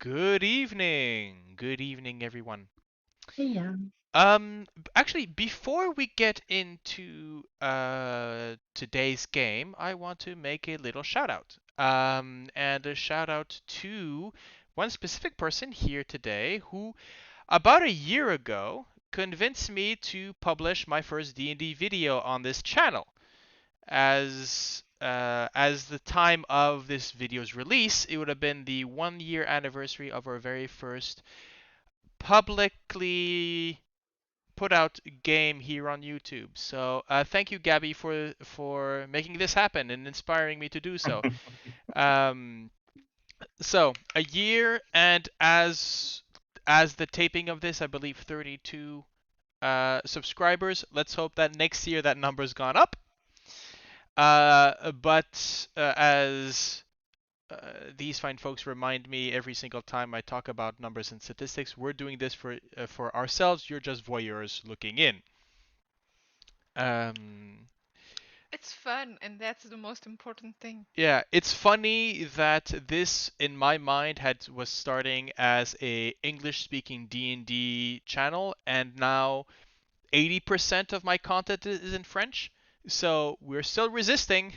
Good evening. Good evening, everyone. Yeah. Actually, before we get into today's game, I want to make a little shout out. And a shout out to one specific person here today who, about a year ago, convinced me to publish my first D&D video on this channel. As the time of this video's release, it would have been the 1 year anniversary of our very first publicly put out game here on YouTube. So thank you, Gabby, for making this happen and inspiring me to do so. Um, so a year, and as the taping of this, I believe 32 subscribers. Let's hope that next year that number's gone up. But as these fine folks remind me every single time I talk about numbers and statistics, we're doing this for ourselves. You're just voyeurs looking in. Um, It's fun, and that's the most important thing. yeah, it's funny that this, in my mind, had was starting as a English-speaking D&D channel, and now 80% of my content is in French. So we're still resisting.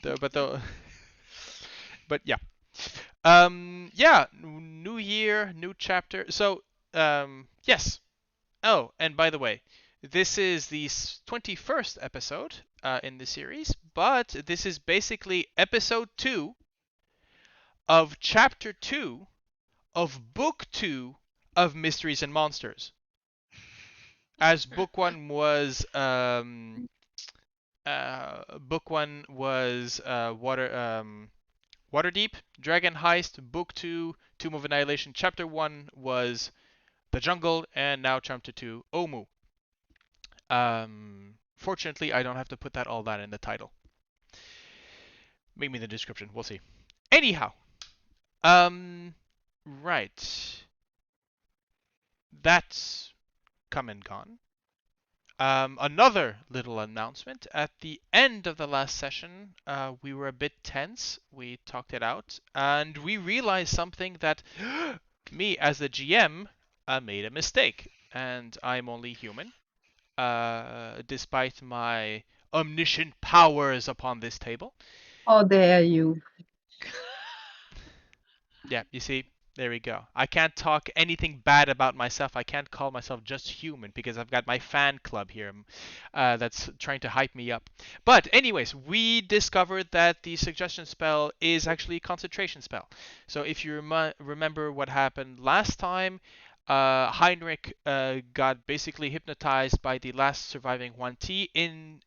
but the but yeah. Yeah, new year, new chapter. So, yes. Oh, and by the way, this is the 21st episode in the series, but this is basically episode 2 of chapter 2 of book 2 of Mysteries and Monsters. As book 1 was Waterdeep, Dragon Heist, Book 2, Tomb of Annihilation, Chapter 1 was The Jungle, and now Chapter 2, Omu. Fortunately, I don't have to put all that in the title. Maybe in the description, we'll see. Anyhow, um, right. That's come and gone. Another little announcement. At the end of the last session, we were a bit tense. We talked it out, and we realized something that me, as the GM, made a mistake. And I'm only human, despite my omniscient powers upon this table. How dare you? Yeah, you see, there we go. I can't talk anything bad about myself. I can't call myself just human because I've got my fan club here that's trying to hype me up. But anyways, we discovered that the suggestion spell is actually a concentration spell. So if you remember what happened last time, Heinrich got basically hypnotized by the last surviving 1T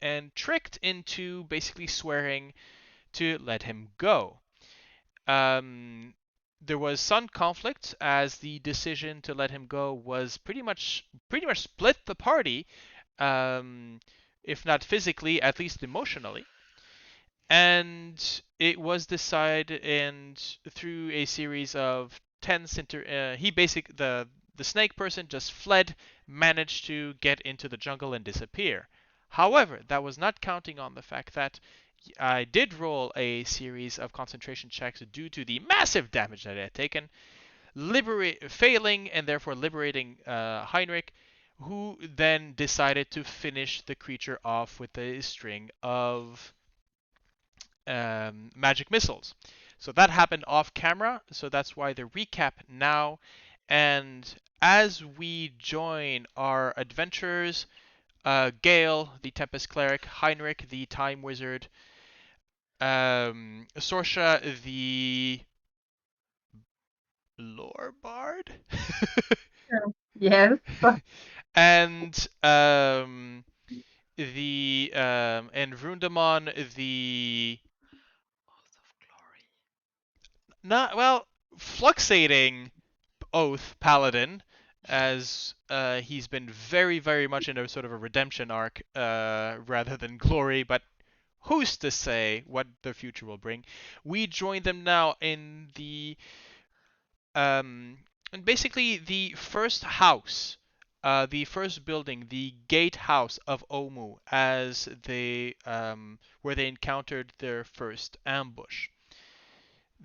and tricked into basically swearing to let him go. Um, there was some conflict as the decision to let him go was pretty much split the party, um, if not physically, at least emotionally. And it was decided, and through a series of tense he basic the snake person just fled, managed to get into the jungle and disappear. However, that was not counting on the fact that I did roll a series of concentration checks due to the massive damage that I had taken, failing and therefore liberating Heinrich, who then decided to finish the creature off with a string of magic missiles. So that happened off camera, so that's why the recap now. And as we join our adventures, Gale, the Tempest Cleric, Heinrich, the Time Wizard, Sorsha, the lore bard, Yes. and and Vroondomon, the Oath of Glory. not well fluxating oath paladin, as he's been very much in a sort of a redemption arc rather than glory, but who's to say what the future will bring? We join them now in the and basically the first house, the first building, the gatehouse of Omu, as they where they encountered their first ambush.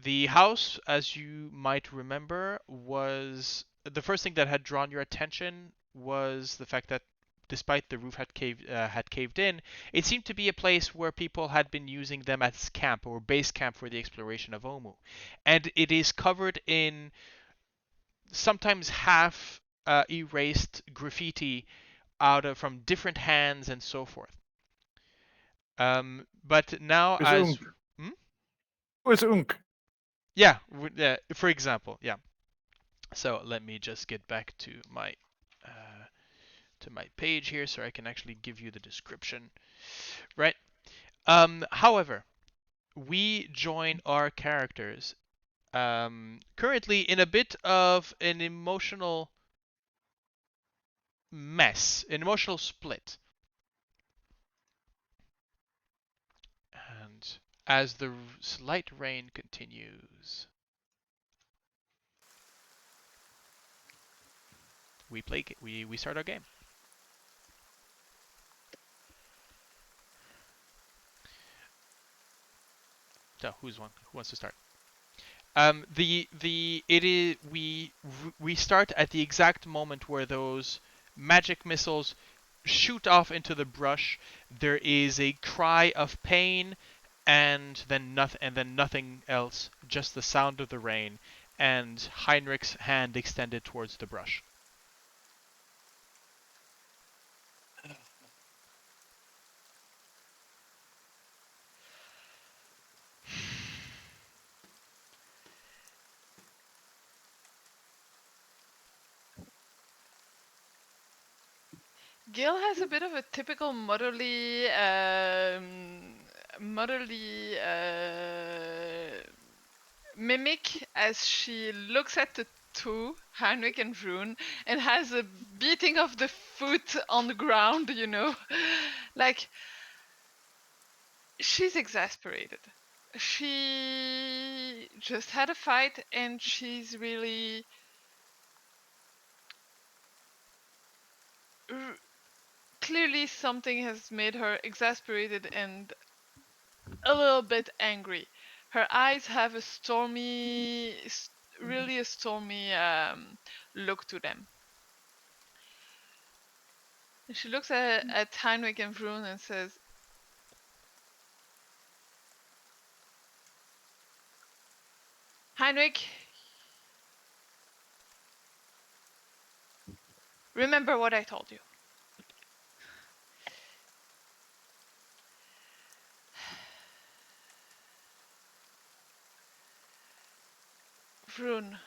The house, as you might remember, was the first thing that had drawn your attention was the fact that despite the roof had caved in, it seemed to be a place where people had been using them as camp or base camp for the exploration of Omu. And it is covered in sometimes half erased graffiti from different hands and so forth. But now Is as Unk? Who is Unk? yeah, for example, yeah. So let me just get back to my page here so I can actually give you the description. Right. However, we join our characters currently in a bit of an emotional mess, an emotional split. And as the slight rain continues, we start our game. So who wants to start? We start at the exact moment where those magic missiles shoot off into the brush. There is a cry of pain, and then nothing else. Just the sound of the rain, and Heinrich's hand extended towards the brush. Gale has a bit of a typical motherly mimic as she looks at the two, Heinrich and Vroon, and has a beating of the foot on the ground, you know. Like, she's exasperated. She just had a fight and she's really clearly something has made her exasperated and a little bit angry. Her eyes have a stormy, really a stormy look to them. She looks at Heinrich and Vroon and says, Heinrich, remember what I told you. Vroon,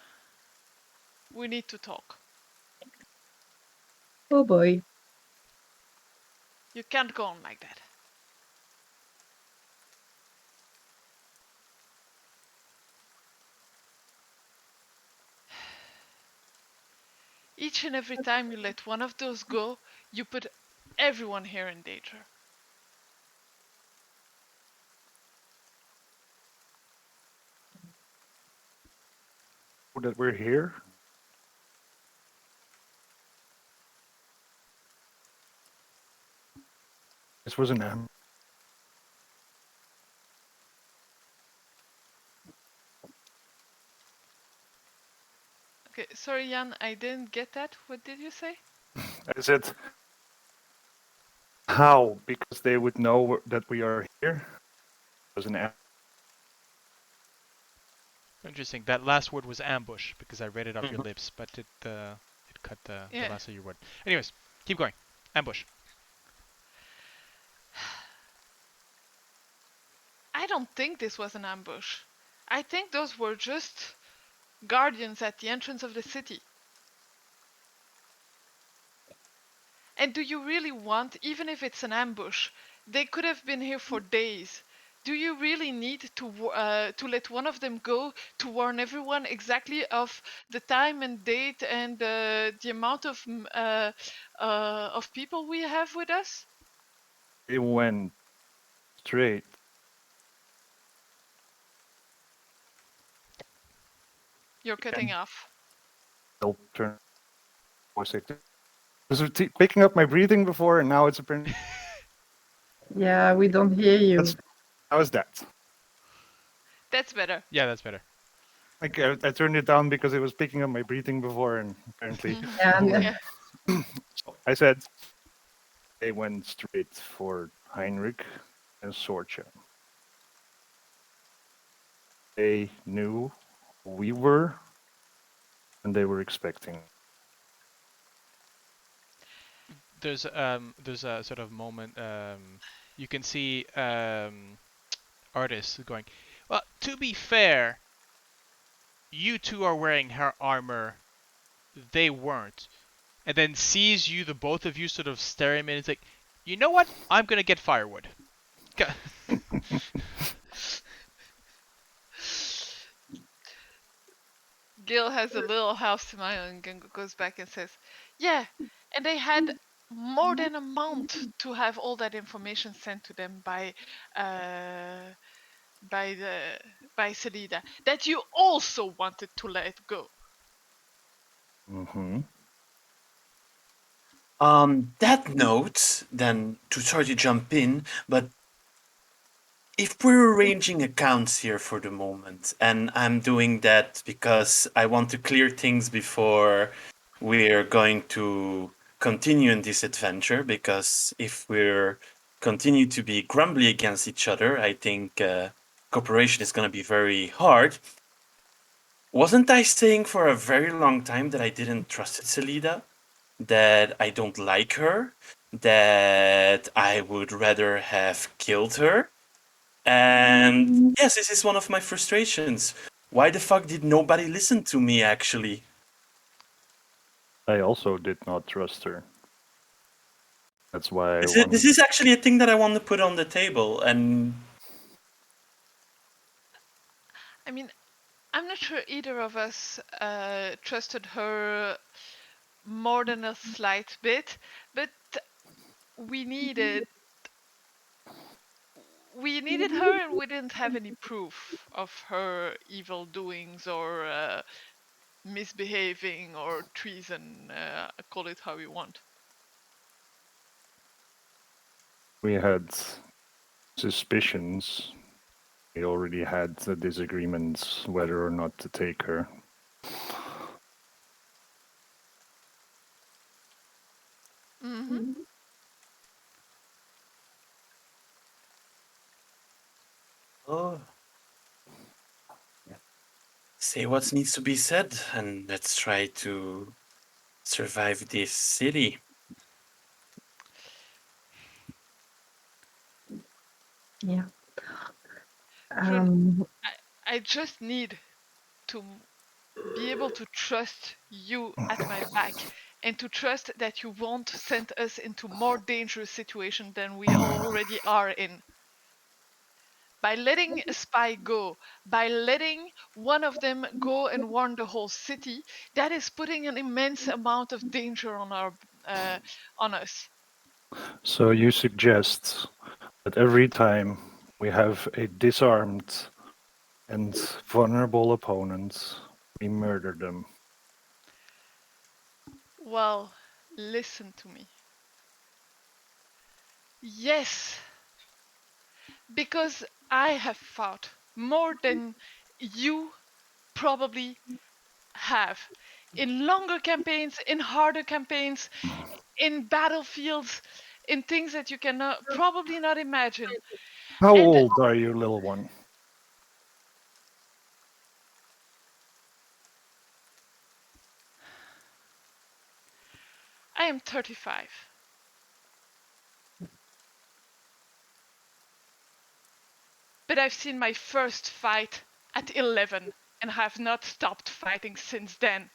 we need to talk. Oh boy. You can't go on like that. Each and every time you let one of those go, you put everyone here in danger. That we're here? This was an ambush. Okay, sorry Jan, I didn't get that. What did you say? I said, how? Because they would know that we are here? It was an ambush. Interesting. That last word was ambush because I read it off your lips, but it cut the last of your word. Anyways, keep going. Ambush. I don't think this was an ambush. I think those were just guardians at the entrance of the city. And do you really want, even if it's an ambush, they could have been here for days. Do you really need to let one of them go to warn everyone exactly of the time and date and the amount of people we have with us? It went straight. You're cutting off. They'll turn. Was it picking up my breathing before, and now it's apparently. Yeah, we don't hear you. How is that? That's better. Yeah, that's better. Like I turned it down because it was picking up my breathing before, and apparently And Yeah. I said they went straight for Heinrich and Sorsha. They knew who we were, and they were expecting. There's a sort of moment you can see artists going, well, to be fair, you two are wearing her armor, they weren't. And then sees you, the both of you sort of stare at him, and it's like, you know what? I'm gonna get firewood. Gale has a little half smile and goes back and says, "Yeah, and they had more than a month to have all that information sent to them uh, by the by Selida that you also wanted to let go." Mm-hmm. That note, then, to sorry to jump in, but if we're arranging accounts here for the moment, and I'm doing that because I want to clear things before we're going to continue in this adventure, because if we're continue to be grumbly against each other, I think cooperation is going to be very hard. Wasn't I saying for a very long time that I didn't trust Selida? That I don't like her? That I would rather have killed her? And yes, this is one of my frustrations. Why the fuck did nobody listen to me, actually? I also did not trust her. That's why This is actually a thing that I want to put on the table, and I mean, I'm not sure either of us trusted her more than a slight bit, but we needed her, and we didn't have any proof of her evil doings or misbehaving or treason. Call it how you want. we had suspicions. We already had the disagreements whether or not to take her. Mm-hmm. oh, say what needs to be said, and let's try to survive this city. yeah. Vroon, I just need to be able to trust you at my back and to trust that you won't send us into more dangerous situation than we already are in. By letting a spy go, by letting one of them go and warn the whole city, that is putting an immense amount of danger on on us. So you suggest that every time we have a disarmed and vulnerable opponent, we murder them. Well, listen to me. Yes, because I have fought more than you probably have in longer campaigns, in harder campaigns, in battlefields, in things that you cannot probably not imagine. How And old are you, little one? I am 35. But I've seen my first fight at 11 and have not stopped fighting since then.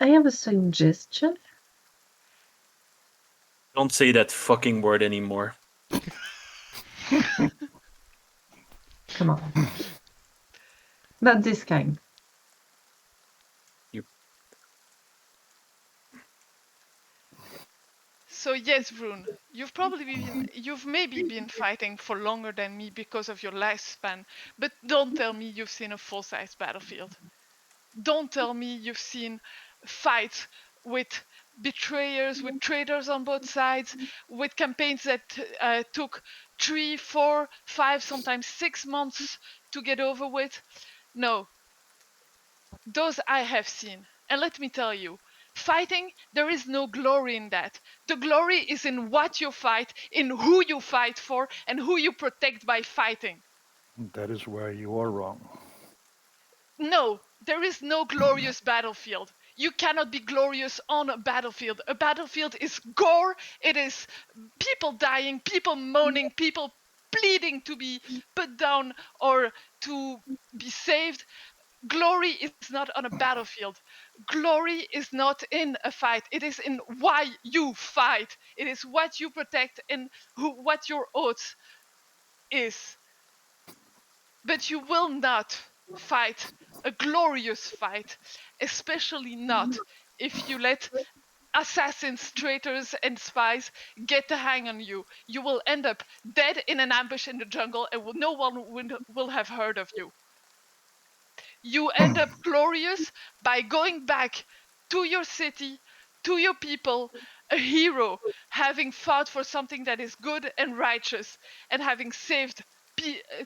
I have a suggestion. Don't say that fucking word anymore. Come on. Not this kind. So yes, Vroon, you've maybe been fighting for longer than me because of your lifespan, but don't tell me you've seen a full-size battlefield. Don't tell me you've seen fights with betrayers, with traitors on both sides, with campaigns that took 3, 4, 5, sometimes 6 months to get over with. No, those I have seen. And let me tell you, fighting, there is no glory in that. The glory is in what you fight, in who you fight for, and who you protect by fighting. That is where you are wrong. No, there is no glorious battlefield. You cannot be glorious on a battlefield. A battlefield is gore, it is people dying, people moaning, people pleading to be put down or to be saved. Glory is not on a battlefield. Glory is not in a fight. It is in why you fight. It is what you protect and what your oath is. But you will not fight a glorious fight, especially not if you let assassins, traitors, and spies get the hang on you. You will end up dead in an ambush in the jungle and no one will have heard of you. You end up glorious by going back to your city, to your people, a hero, having fought for something that is good and righteous, and having saved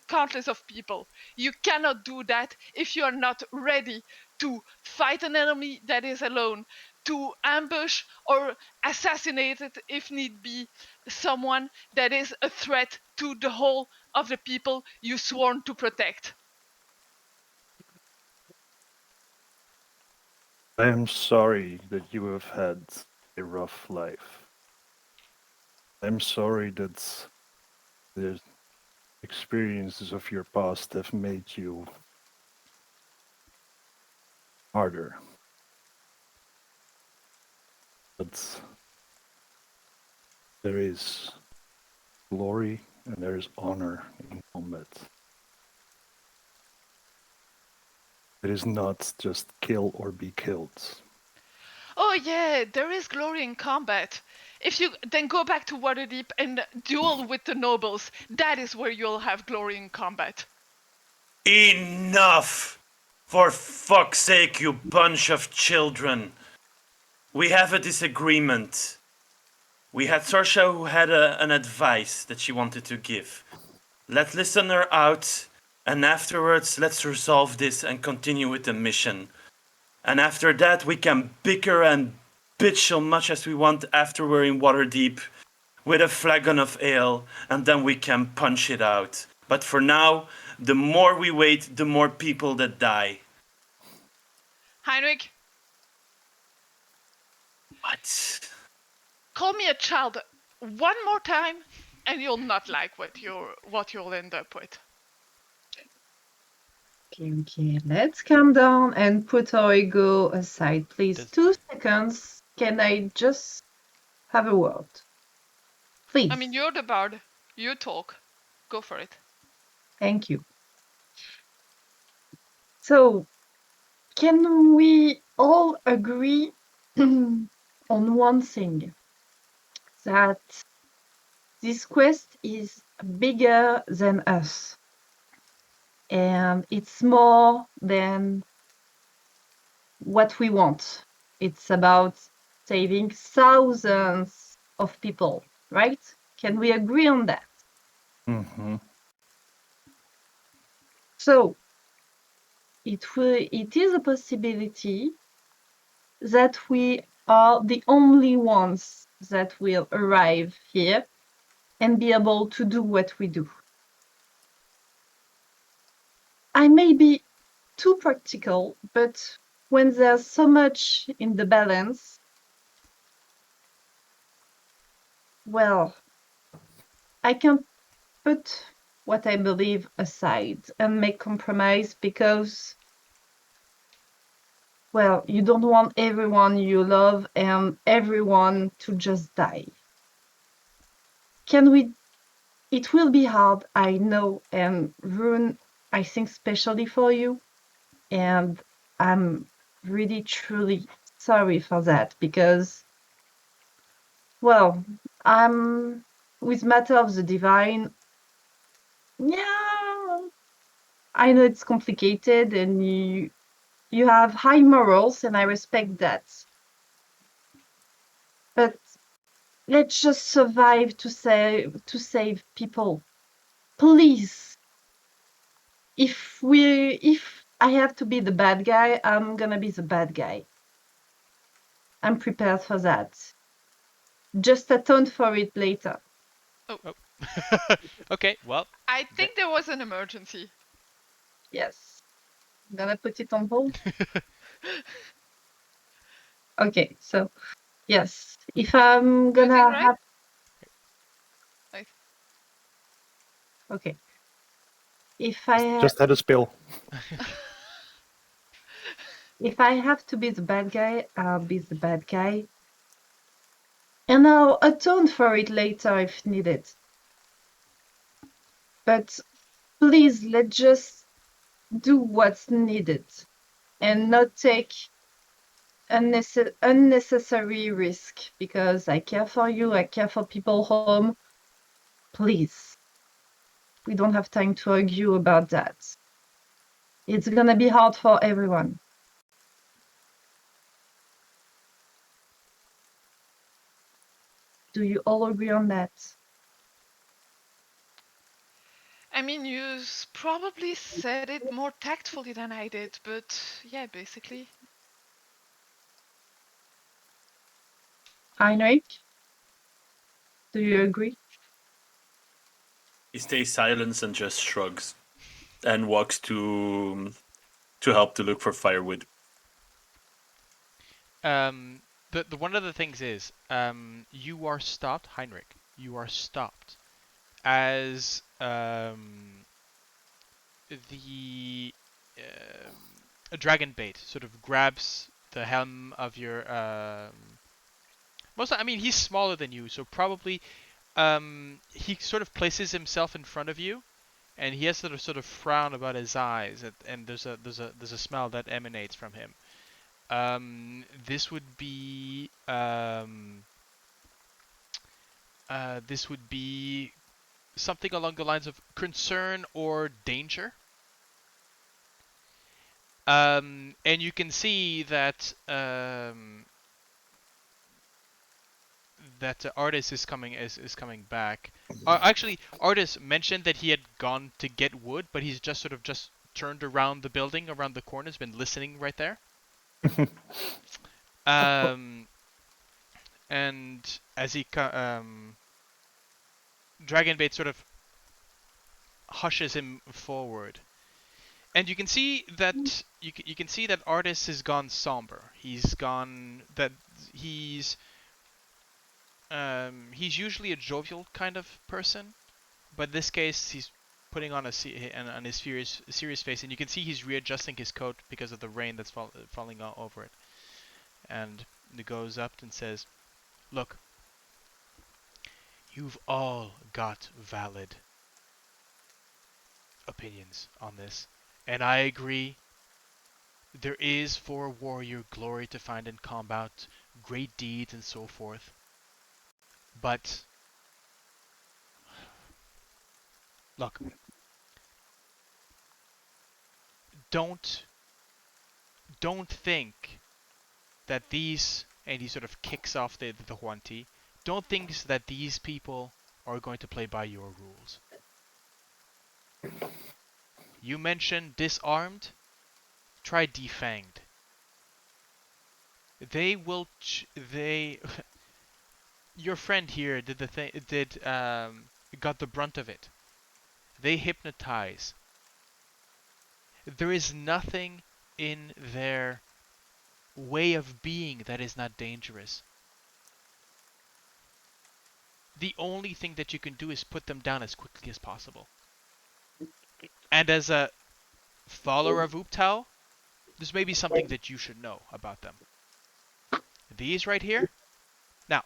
countless of people. You cannot do that if you are not ready to fight an enemy that is alone, to ambush or assassinate it if need be someone that is a threat to the whole of the people you sworn to protect. I am sorry that you have had a rough life. I'm sorry that the experiences of your past have made you harder. But there is glory and there is honor in combat. It is not just kill or be killed. Oh yeah, there is glory in combat. If you then go back to Waterdeep and duel with the nobles, that is where you'll have glory in combat. Enough! For fuck's sake, you bunch of children. We have a disagreement. We had Sorsha who had an advice that she wanted to give. Let's listen her out, and afterwards let's resolve this and continue with the mission. And after that we can bicker and bitch so much as we want after we're in Waterdeep with a flagon of ale, and then we can punch it out. But for now, the more we wait, the more people that die. Heinrich, What? call me a child one more time, and you'll not like what you'll end up with. Okay. Let's calm down and put our ego aside, please. Does- 2 seconds. Can I just have a word? Please. I mean, you're the bard. You talk. Go for it. Thank you. So, can we all agree on one thing? That this quest is bigger than us. And it's more than what we want. It's about saving thousands of people, right? Can we agree on that? Mm-hmm. So it is a possibility that we are the only ones that will arrive here and be able to do what we do. I may be too practical, but when there's so much in the balance, well, I can put what I believe aside and make compromise because, well, you don't want everyone you love and everyone to just die. Can we? It will be hard, I know, and Vroon, I think, especially for you. And I'm really, truly sorry for that because, well, I'm with Matter of the Divine. Yeah, I know it's complicated and You have high morals, and I respect that. But let's just survive to save people. Please. If I have to be the bad guy, I'm gonna be the bad guy. I'm prepared for that. Just atone for it later. Okay, well, I think there was an emergency. Yes. I'm gonna put it on hold. Okay, so yes. If I'm Do you think gonna right? have Right. okay. If I Just had a spill. if I have to be the bad guy, I'll be the bad guy. And I'll atone for it later if needed. But please, let's just do what's needed and not take unnecessary risk because I care for you, I care for people home. Please, we don't have time to argue about that. It's gonna be hard for everyone. Do you all agree on that? I mean, you probably said it more tactfully than I did, but yeah, basically. Heinrich, do you agree? He stays silent and just shrugs and walks to help to look for firewood. The one of the things is, you are stopped, Heinrich. You are stopped as the a dragon bait sort of grabs the helm of your I mean, he's smaller than you, so probably he sort of places himself in front of you, and he has sort of frown about his eyes, and there's a smell that emanates from him. This would be something along the lines of concern or danger. And you can see that Artis is coming back. Actually, Artis mentioned that he had gone to get wood, but he's just sort of just turned around the building, around the corner, has been listening right there. Um, and as Dragonbait sort of hushes him forward, and you can see that you can see that Artis has gone somber. He's usually a jovial kind of person, but in this case he's putting on on his serious face, and you can see he's readjusting his coat because of the rain that's falling over it. And he goes up and says, "Look, you've all got valid opinions on this, and I agree. There is for a warrior glory to find in combat, great deeds and so forth. But look, don't don't think that these," and he sort of kicks off the Huanti, "don't think that these people are going to play by your rules. You mentioned disarmed, try defanged. They will they your friend here did the thing did got the brunt of it. They hypnotize. There is nothing in their way of being that is not dangerous. The only thing that you can do is put them down as quickly as possible. And as a follower of Uptao, this may be something that you should know about them. These right here. Now,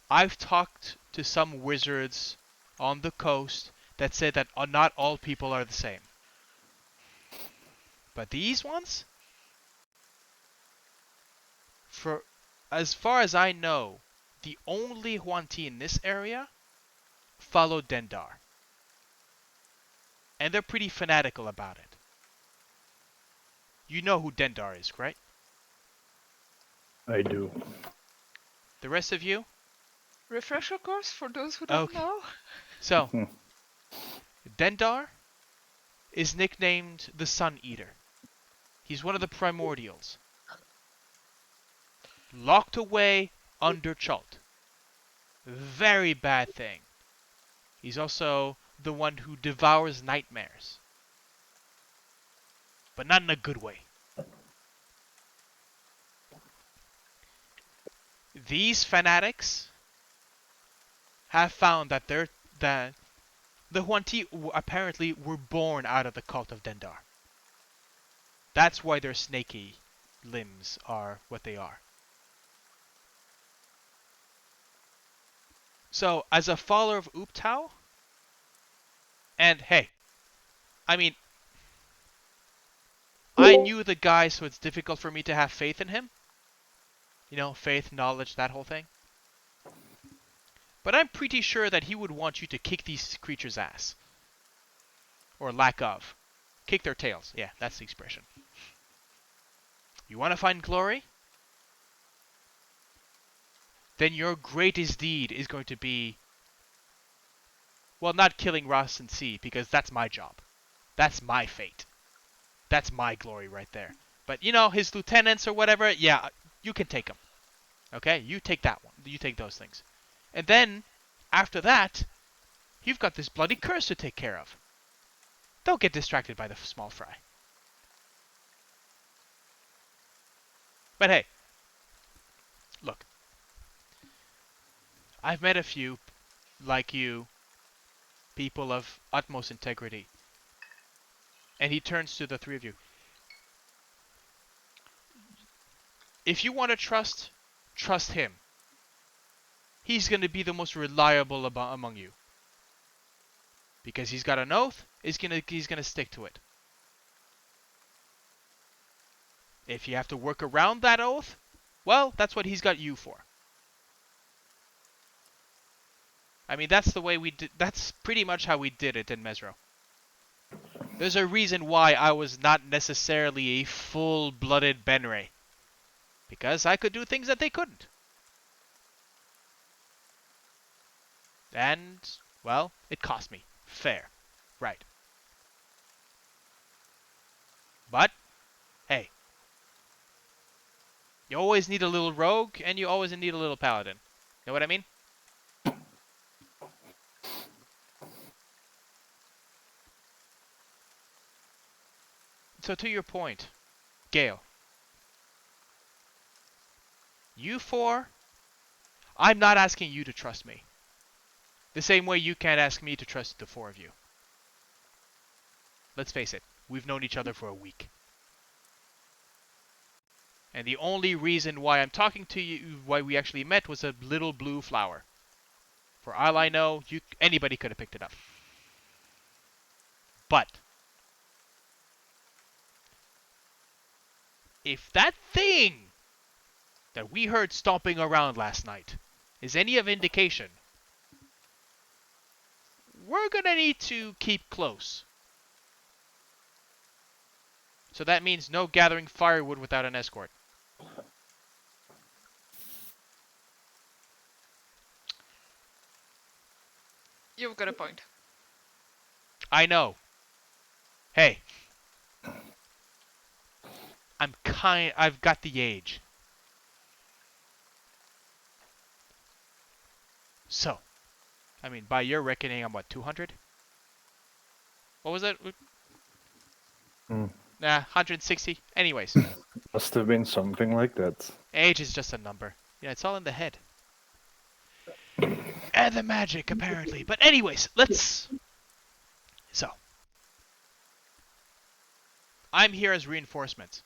I've talked to some wizards on the coast that say that not all people are the same. But these ones, for as far as I know, the only Huanti in this area follow Dendar. And they're pretty fanatical about it. You know who Dendar is, right? I do. The rest of you? Refresher course for those who don't Okay. know. So, Dendar is nicknamed the Sun Eater. He's one of the primordials. Locked away under Chult. Very bad thing. He's also the one who devours nightmares. But not in a good way. These fanatics have found that the Huanti apparently were born out of the cult of Dendar. That's why their snaky limbs are what they are. So, as a follower of Uptau, and hey, I mean, I knew the guy, so it's difficult for me to have faith in him. You know, faith, knowledge, that whole thing. But I'm pretty sure that he would want you to kick these creatures' ass. Or lack of. Kick their tails. Yeah, that's the expression. You want to find glory? Then your greatest deed is going to be, well, not killing Ross and C, because that's my job. That's my fate. That's my glory right there. But, you know, his lieutenants or whatever, yeah, you can take them. Okay? You take that one. You take those things. And then, after that, you've got this bloody curse to take care of. Don't get distracted by the small fry. But hey, look. I've met a few, like you, people of utmost integrity. And he turns to the three of you. If you want to trust him. He's going to be the most reliable among you. Because he's got an oath, he's gonna stick to it. If you have to work around that oath, well, that's what he's got you for. I mean, that's the way we did. That's pretty much how we did it in Mesro. There's a reason why I was not necessarily a full-blooded Benray. Because I could do things that they couldn't. And, well, it cost me. Fair. Right. But, hey. You always need a little rogue, and you always need a little paladin. Know what I mean? So to your point, Gale. You four, I'm not asking you to trust me. The same way you can't ask me to trust the four of you. Let's face it, we've known each other for a week. And the only reason why I'm talking to you, why we actually met, was a little blue flower. For all I know, anybody could have picked it up. But if that thing that we heard stomping around last night is any of indication, we're gonna need to keep close. So that means no gathering firewood without an escort. You've got a point. I know. Hey. I've got the age. So, I mean, by your reckoning, I'm what, 200? What was it? Nah, 160. Anyways. Must have been something like that. Age is just a number. Yeah, it's all in the head. And the magic, apparently. But anyways, So. I'm here as reinforcement.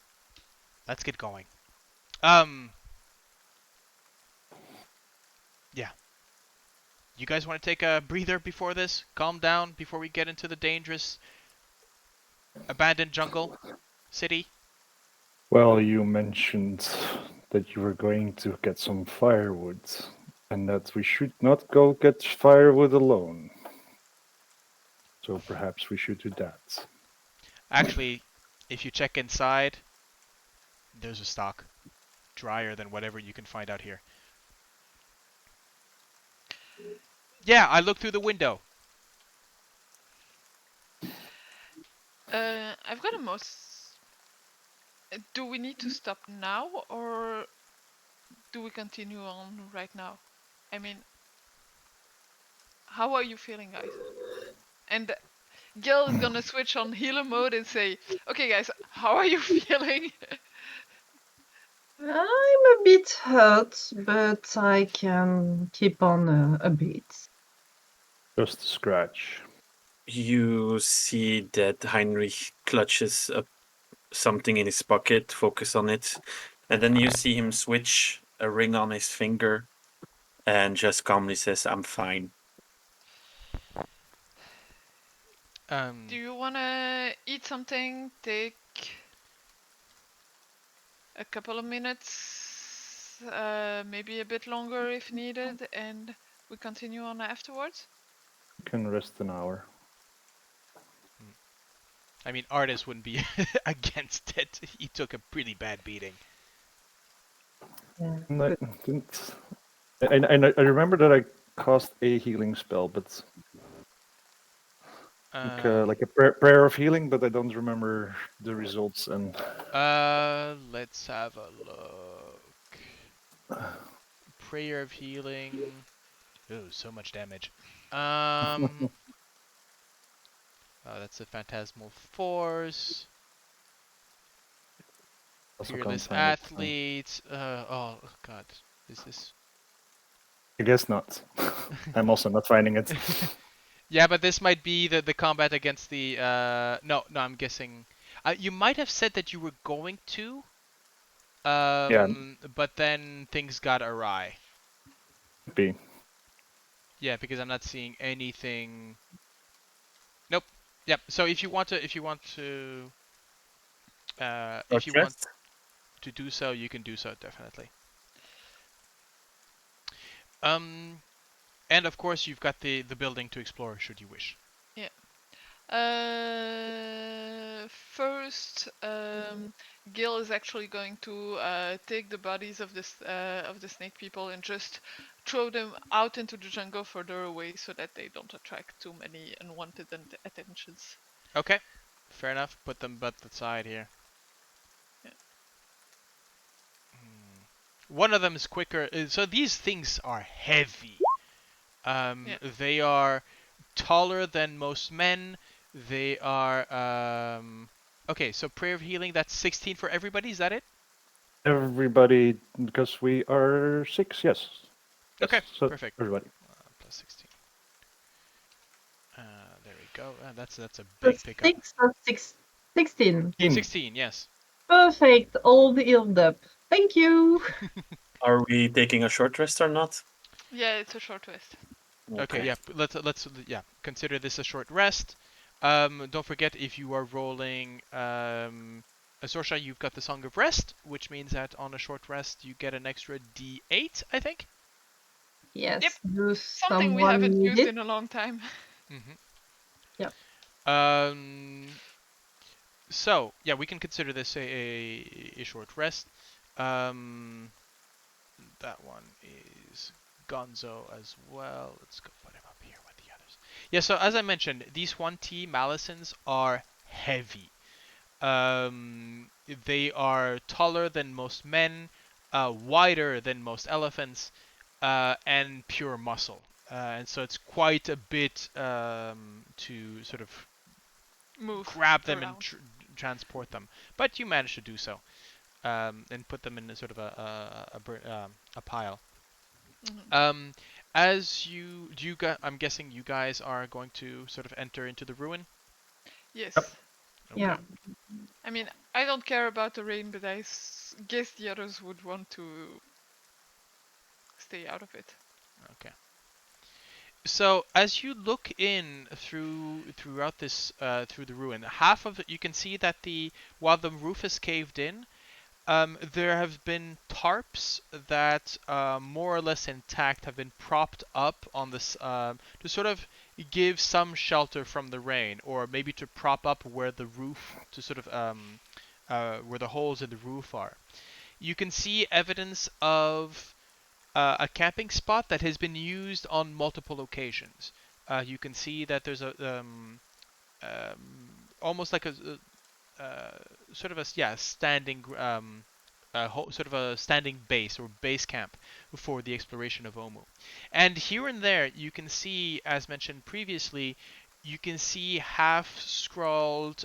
Let's get going. Yeah. You guys want to take a breather before this? Calm down before we get into the dangerous abandoned jungle city? Well, you mentioned that you were going to get some firewood, and that we should not go get firewood alone. So perhaps we should do that. Actually, if you check inside, There's a stock. Drier than whatever you can find out here. Yeah, I looked through the window. I've got a most. Do we need to stop now, or do we continue on right now? I mean, how are you feeling, guys? And Gale is gonna switch on healer mode and say, "Okay, guys, how are you feeling?" I'm a bit hurt, but I can keep on a bit. Just a scratch. You see that Heinrich clutches up something in his pocket, focus on it, and then you see him switch a ring on his finger and just calmly says, "I'm fine." Do you wanna eat something? Take a couple of minutes, maybe a bit longer if needed, and we continue on afterwards? You can rest an hour. I mean, Artis wouldn't be against it. He took a pretty bad beating. Yeah. And I didn't. I remember that I cast a healing spell, but like a prayer of healing, but I don't remember the results. And let's have a look. Prayer of healing. Oh, so much damage. Oh, that's a phantasmal force. also Fearless can't find it. athlete. Oh god, is this? I guess not. I'm also not finding it. Yeah, but this might be the combat against the. No, I'm guessing. You might have said that you were going to. Yeah, But then things got awry. be. Yeah, because I'm not seeing anything. Nope. Yep. So if you want to, if Short you want rest? to do so, you can do so definitely. And of course you've got the building to explore should you wish. Yeah. First, Gil is actually going to take the bodies of the snake people and just throw them out into the jungle further away so that they don't attract too many unwanted attentions. Okay. Fair enough. Put them but the side here. Yeah. One of them is quicker. So these things are heavy. Yeah. They are taller than most men. They are okay, so prayer of healing, that's 16 for everybody, is that it? Everybody, because we are 6, yes. Okay, So perfect. everybody. Plus 16. There we go. That's a So big pickup. 6 or 16. 16, yes. Perfect. All healed up. Thank you. Are we taking a short rest or not? Yeah, it's a short rest. Okay, yeah. Let's consider this a short rest. Don't forget if you are rolling Sorsha, you've got the Song of Rest, which means that on a short rest you get an extra D8, I think. Yes. Yep. Do Something we someone haven't need used it? in a long time. Yeah. So yeah, we can consider this a short rest. That one is Gonzo as well. Let's go put him up here with the others. Yeah, so as I mentioned, these 1T Malisons are heavy. They are taller than most men, wider than most elephants, and pure muscle. And so it's quite a bit to sort of Move grab them and around. transport them. But you manage to do so, and put them in a sort of a pile. Mm-hmm. As you do, I'm guessing you guys are going to sort of enter into the ruin. Yes. Okay. Yeah. I mean, I don't care about the rain, but I guess the others would want to stay out of it. Okay. So as you look in throughout this through the ruin, half of it you can see that while the roof is caved in, there have been tarps that more or less intact have been propped up on this to sort of give some shelter from the rain, or maybe to prop up where the roof to sort of where the holes in the roof are. You can see evidence of a camping spot that has been used on multiple occasions. You can see that there's almost like a sort of a standing sort of a standing base or base camp for the exploration of Omu. And here and there, you can see, as mentioned previously, you can see half-scrawled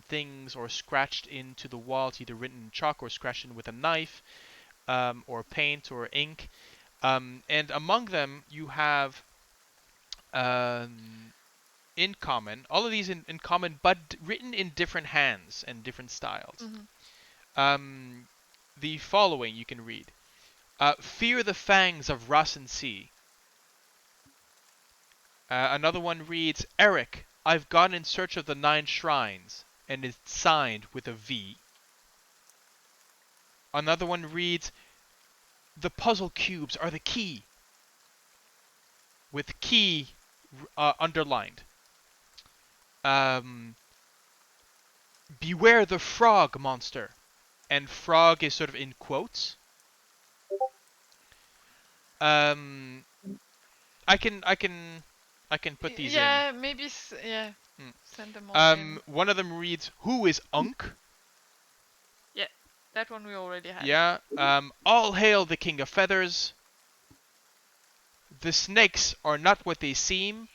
things or scratched into the walls, either written in chalk or scratched in with a knife, or paint or ink. And among them, you have in common, all of these in common, but written in different hands and different styles. Um, the following you can read. Fear the fangs of Rasen Sea. Another one reads, Eric, I've gone in search of the 9 shrines, and it's signed with a V. Another one reads, the puzzle cubes are the key, with key underlined. Beware the frog monster, and frog is sort of in quotes. I can put these in. Yeah, maybe. Yeah, Mm. send them all in. One of them reads, "Who is Unk?" Yeah, that one we already had. Yeah. All hail the King of Feathers. The snakes are not what they seem.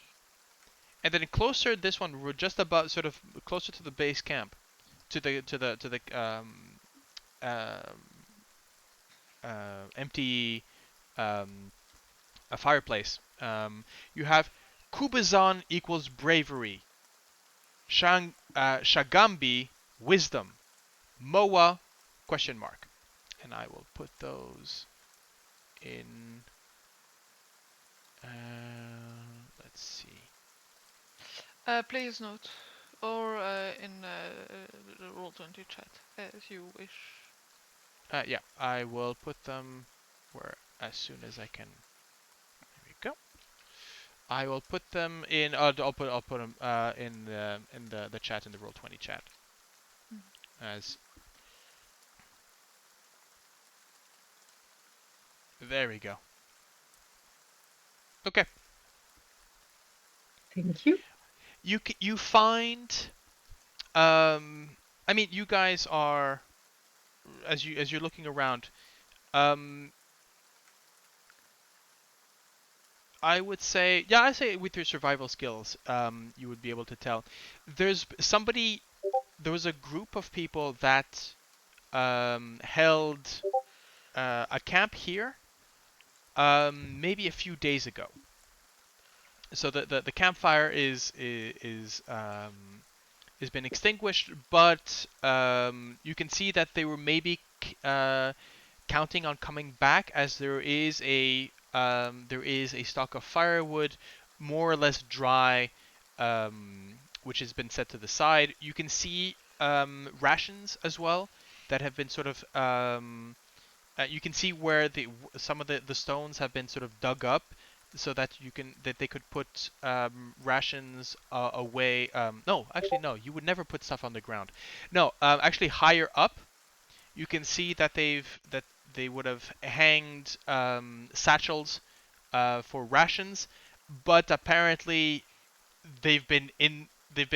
And then closer, this one we're just about sort of closer to the base camp, to the empty a fireplace. You have Kubazan equals bravery. Shagambi wisdom. Moa question mark. And I will put those in. Let's see. Player's note, or in the Roll20 chat, as you wish. Yeah, I will put them where as soon as I can. There we go. I will put them in. I'll put them in the chat, in the Roll20 chat. As there we go. Okay. Thank you. You find. I mean, you guys are, as you're looking around. I would say, yeah, I say with your survival skills, you would be able to tell. There was a group of people that held a camp here, maybe a few days ago. So the campfire is has been extinguished, but you can see that they were maybe counting on coming back, as there is a stock of firewood, more or less dry, which has been set to the side. You can see rations as well that have been sort of you can see where some of the stones have been sort of dug up, so that they could put rations away. No, actually no, you would never put stuff on the ground. No, actually higher up, you can see that they would have hanged satchels for rations, but apparently they've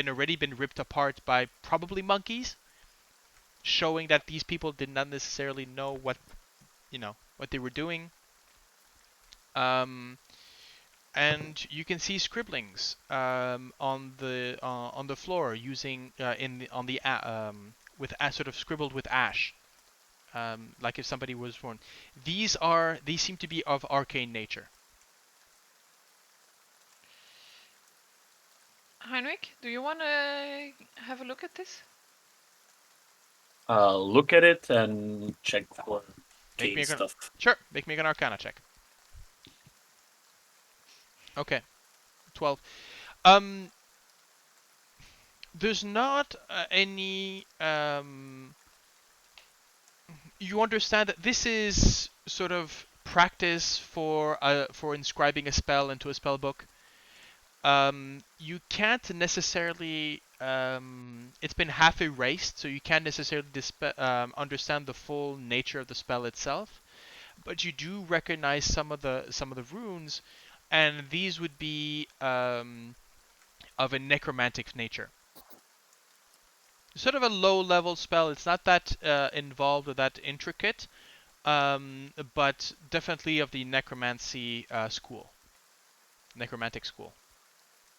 already been ripped apart by probably monkeys, showing that these people did not necessarily know what they were doing. And you can see scribblings on the floor using on the with sort of scribbled with ash, like if somebody was born. These seem to be of arcane nature. Heinrich, do you want to have a look at this? Look at it and check for Make me arcane stuff. Sure, make me an Arcana check. Okay, 12. There's not any. You understand that this is sort of practice for inscribing a spell into a spell book. You can't necessarily it's been half erased, so you can't necessarily understand the full nature of the spell itself. But you do recognize some of the runes, and these would be of a necromantic nature. Sort of a low-level spell. It's not that involved or that intricate, but definitely of the necromancy necromantic school.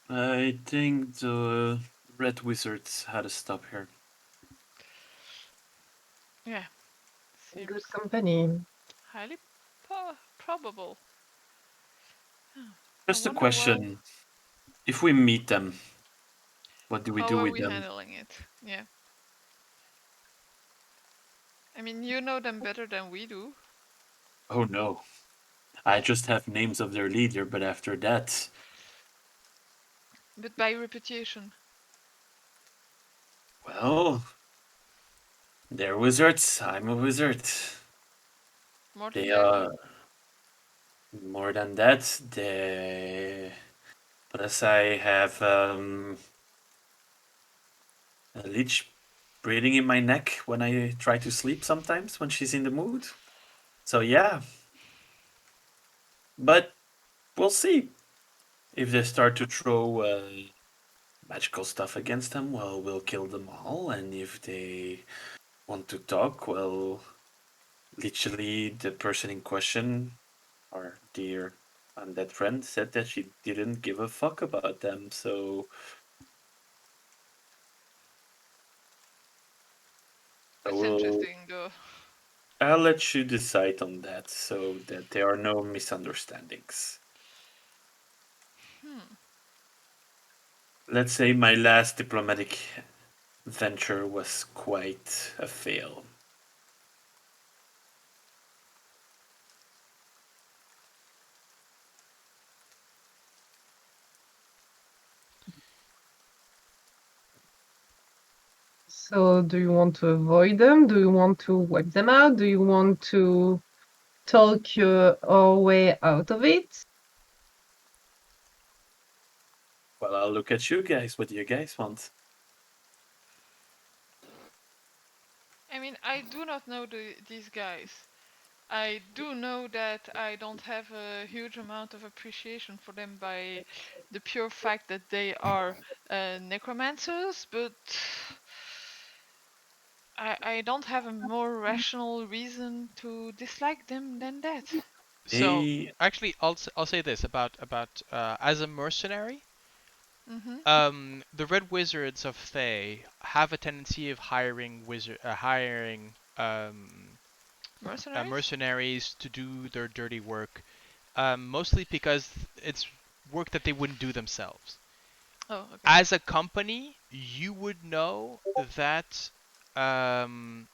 I think the red wizards had a stop here. Yeah, Good seems company. highly probable. I Just a wonder why. question. If we meet them, what do we How do are with we them? handling it? Yeah. I mean, you know them better than we do. Oh no. I just have names of their leader, but after that, But by reputation. well, they're wizards. I'm a wizard. More than They that? are more than that. Plus, I have a leech breathing in my neck when I try to sleep sometimes when she's in the mood. So yeah, but we'll see. If they start to throw magical stuff against them, well, we'll kill them all. And if they want to talk, well, literally the person in question, our dear undead friend, said that she didn't give a fuck about them. So It's we'll, interesting, though. I'll let you decide on that so that there are no misunderstandings. Hmm. Let's say my last diplomatic venture was quite a fail. So, do you want to avoid them? Do you want to wipe them out? Do you want to talk our way out of it? Well, I'll look at you guys. What do you guys want? I mean, I do not know these guys. I do know that I don't have a huge amount of appreciation for them by the pure fact that they are necromancers, but I don't have a more rational reason to dislike them than that. So They actually, I'll say this about as a mercenary. Mm-hmm. The Red Wizards of Thay have a tendency of hiring Mercenaries? mercenaries to do their dirty work, mostly because it's work that they wouldn't do themselves. Oh, okay. As a company, you would know that. Um,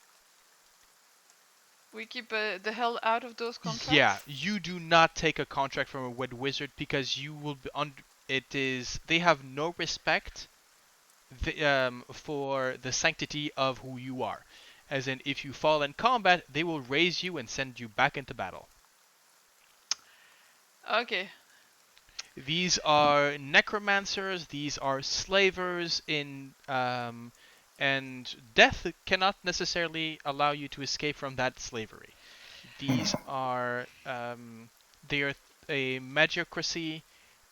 We keep the hell out of those yeah, contracts? you do not take a contract from a Red Wizard because you will be it is they have no respect for the sanctity of who you are. As in, if you fall in combat, they will raise you and send you back into battle. Okay. These are necromancers. These are slavers and death cannot necessarily allow you to escape from that slavery. These are they are a magiocracy,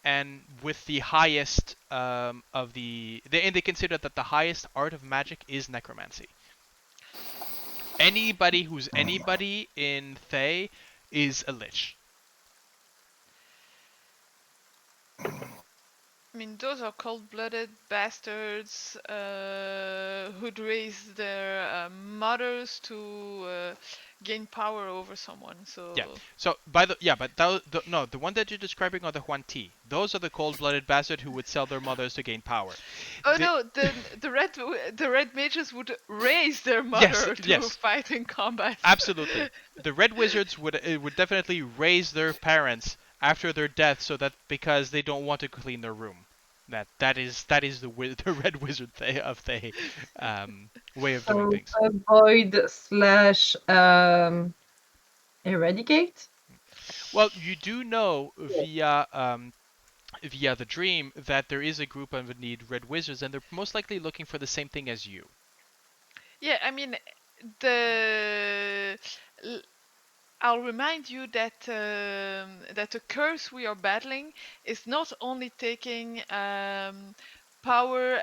and with the highest of they consider that the highest art of magic is necromancy. Anybody who's anybody in Thay is a lich. I mean, those are cold-blooded bastards who'd raise their mothers to gain power over someone. Yeah. So, So but no, the one that you're describing are the Huan Ti. Those are the cold-blooded bastards who would sell their mothers to gain power. oh The, no, the red mages would raise their yes, mother to yes, fight in combat. absolutely. The Red Wizards would definitely raise their parents after their death, so that because they don't want to clean their room. That is the Red Wizard of the way of doing So, things. avoid slash eradicate? Well, you do know via via the dream that there is a group of need red wizards, and they're most likely looking for the same thing as you. Yeah, I mean, the l- I'll remind you that that the curse we are battling is not only taking power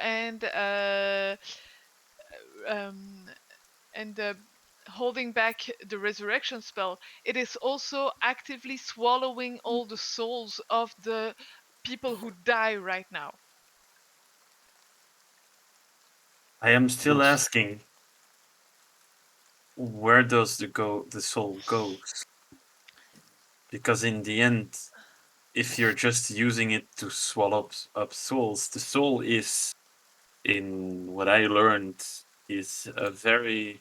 um, and holding back the resurrection spell. It is also actively swallowing all the souls of the people who die right now. I am still Yes. asking, where does the soul goes? Because in the end, if you're just using it to swallow up souls, the soul is, in what I learned, is a very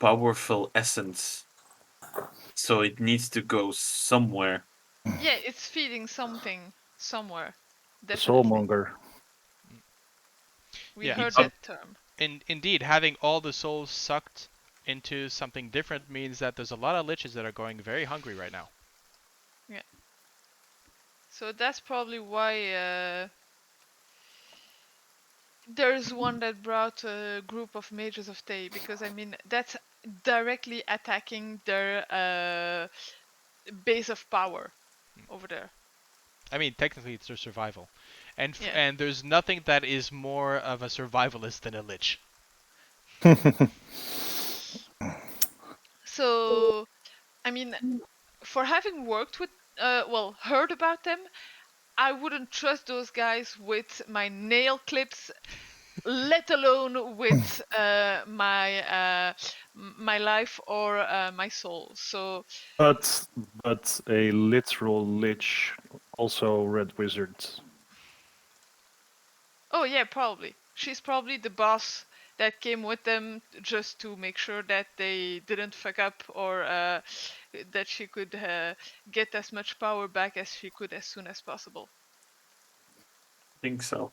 powerful essence. So it needs to go somewhere. Yeah, it's feeding something somewhere. The Definitely. soulmonger. We Yeah, heard so that term. indeed, having all the souls sucked into something different means that there's a lot of liches that are going very hungry right now. Yeah. So that's probably why there's one that brought a group of mages of Tay, because I mean that's directly attacking their base of power over there. I mean, technically, it's their survival, and Yeah. and there's nothing that is more of a survivalist than a lich. So I mean, for having worked with, well, heard about them, I wouldn't trust those guys with my nail clips, let alone with my life or my soul. So, but a literal lich, also red wizard. oh yeah, probably she's probably the boss that came with them just to make sure that they didn't fuck up, or that she could get as much power back as she could as soon as possible. I think so.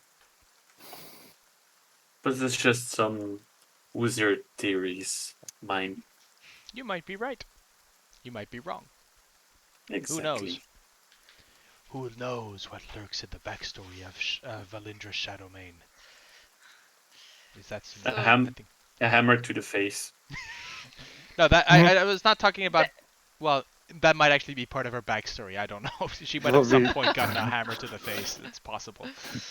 But it's just some wizard theories of mine. You might be right. You might be wrong. Who knows? Exactly. Who knows what lurks in the backstory of Valindra's Shadowmane? Is that's A, So I think a hammer to the face. no. That Mhm. I was not talking about. that Well, that might actually be part of her backstory. I don't know. She might have Well, some point gotten a hammer to the face. It's possible.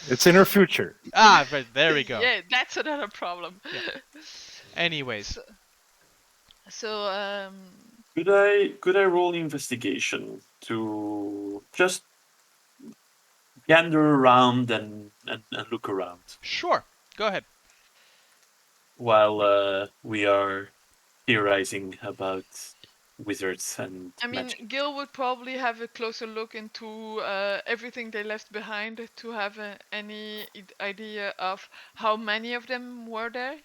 it's in her future. Ah, right, there we go. yeah, that's another problem. Yeah. Anyways, so, so Could I roll investigation to just gander around and look around sure. Go ahead. while we are theorizing about wizards and I mean, magic? Gil would probably have a closer look into everything they left behind to have any idea of how many of them were there.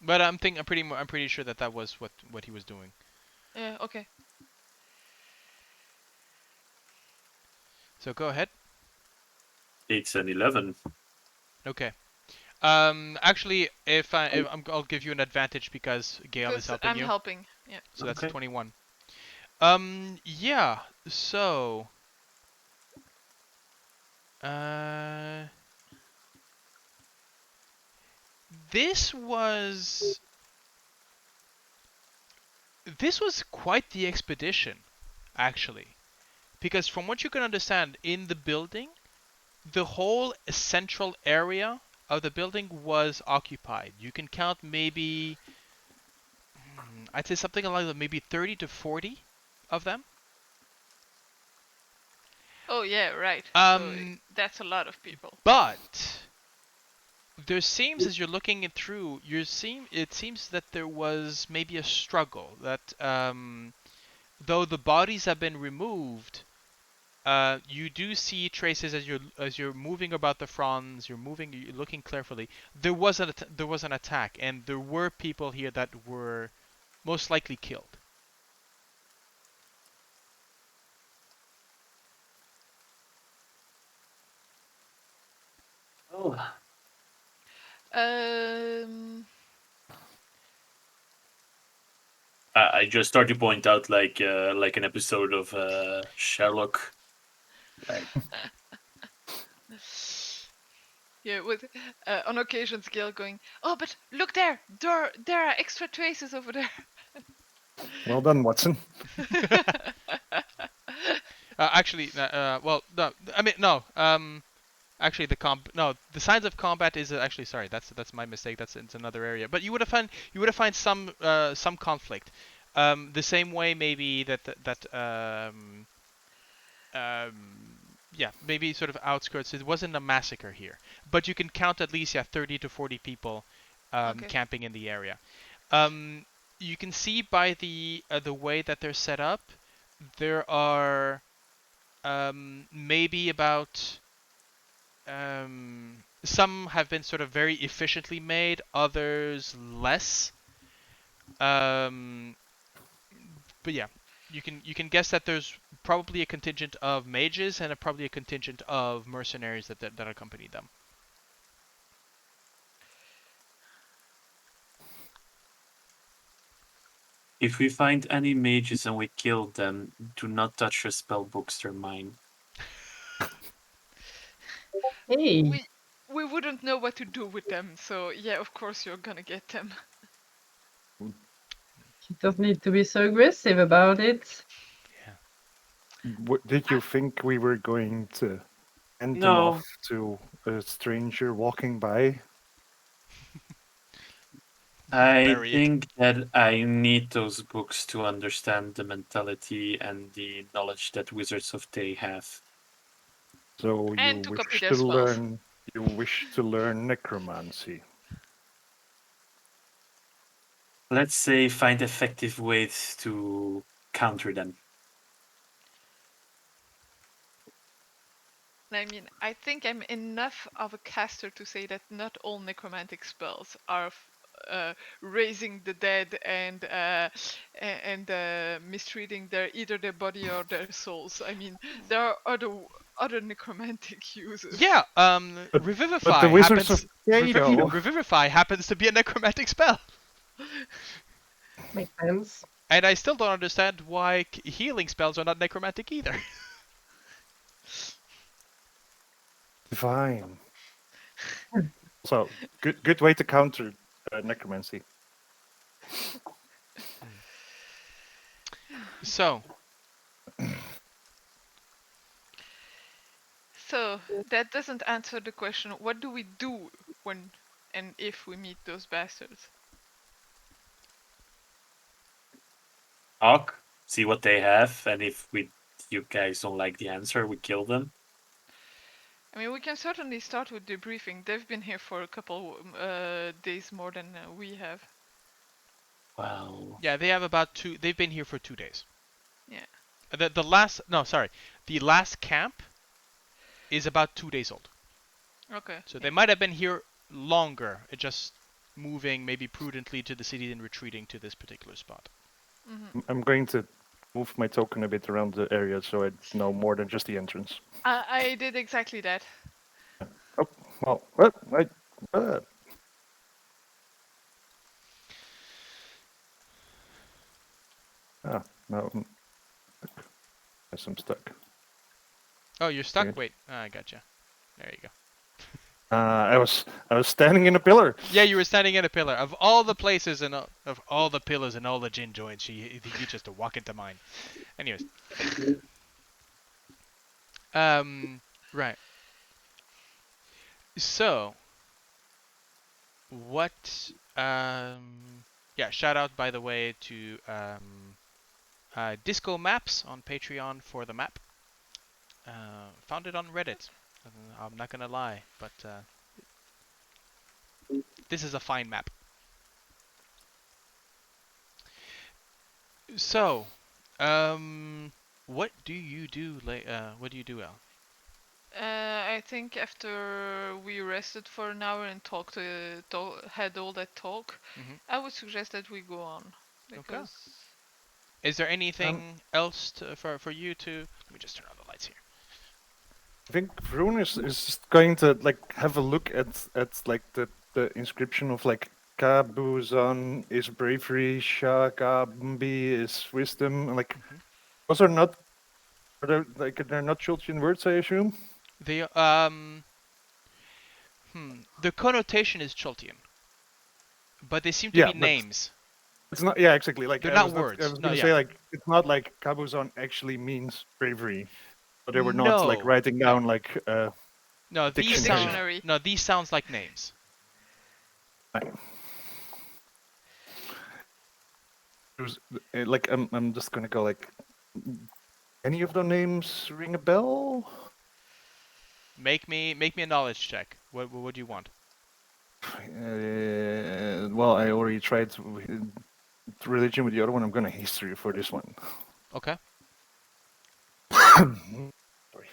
But I'm pretty sure that that was what he was doing. Yeah, okay. So go ahead. It's an 11. Okay. Actually, I'll give you an advantage because Gale is Because helping I'm you. helping. Yeah. So that's a Okay. 21. Yeah. So, uh, this was this was quite the expedition, actually, because from what you can understand in the building, the whole central area of the building was occupied. You can count maybe, I'd say something like maybe 30 to 40 of them. Oh yeah, right. So Um, that's a lot of people. but there seems, as you're looking it through, it seems that there was maybe a struggle. That though the bodies have been removed, you do see traces as you're moving about the fronds. You're looking carefully. There was an attack, and there were people here that were most likely killed. Oh. Um. I just start to point out like an episode of Sherlock. Like, Yeah, with on occasions Gale going, "Oh, but look there! There are extra traces over there." Well done, Watson. Actually, well, no, I mean no. Actually, the signs of combat is actually sorry. That's my mistake. It's another area. But you would have find some conflict. The same way maybe yeah, maybe sort of outskirts. It wasn't a massacre here, but you can count at least 30 to 40 people Okay. camping in the area. Um, you can see by the way that they're set up, there are maybe about some have been sort of very efficiently made, others less. Um, but yeah, you can guess that there's probably a contingent of mages and probably a contingent of mercenaries that accompany them. If we find any mages and we kill them, do not touch your spell books, they're mine. Hey, We wouldn't know what to do with them, so yeah, of course you're gonna get them. you don't need to be so aggressive about it. Yeah. Did you think we were going to hand them No. off to a stranger walking by? I Bury it. think that I need those books to understand the mentality and the knowledge that Wizards of Day have. So And to copy their spells. you wish to learn necromancy. Let's say find effective ways to counter them. I mean, I think I'm enough of a caster to say that not all necromantic spells are raising the dead and mistreating either their body or their souls. I mean, there are other necromantic uses. Yeah, But the Revivify Wizards of happens. Kato. Revivify happens to be a necromantic spell, Makes sense. and I still don't understand why healing spells are not necromantic either. Divine. So good way to counter necromancy. So, So that doesn't answer the question. What do we do when and if we meet those bastards? Talk, see what they have, and if you guys don't like the answer, we kill them. I mean, we can certainly start with debriefing. They've been here for a couple days more than we have. Well, yeah, they have about two. They've been here for 2 days. Yeah. The last camp is about 2 days old. Okay. So yeah. they might have been here longer, just moving maybe prudently to the city and retreating to this particular spot. Mm-hmm. I'm going to move my token a bit around the area so I know more than just the entrance. I did exactly that. Oh, well, what? No. Yes, I'm stuck. Oh, you're stuck? Weird. Wait, I gotcha. There you go. I was standing in a pillar. Yeah, you were standing in a pillar. Of all the places and of all the pillars and all the gin joints, you just walk into mine. Anyways. Right. So, what, yeah, shout out, by the way, to, Disco Maps on Patreon for the map. Found it on Reddit. I'm not gonna lie, but, this is a fine map. So, what do you do, what do you do, El? I think after we rested for an hour and had all that talk, Mhm. I would suggest that we go on because Is there anything else for you to? Let me just turn on the lights here. I think Vroon is going to have a look at like the inscription of like Kabuzan is bravery, Shakambi is wisdom. Like, those are not they're not Chultian words, I assume. They the connotation is Choltian, but they seem to Yeah, be but names. it's not. Yeah, exactly. Like They're I not was not. I words. was No, gonna yeah. say like it's not like Kabuzon actually means bravery, but they were not like No, writing no, down like no. a These The sound dictionary. dictionary. no. These sounds like names. It was like I'm just gonna go like. Any of the names ring a bell? Make me a knowledge check. What do you want? Well, I already tried religion with the other one. I'm gonna history for this one. Okay. Sorry.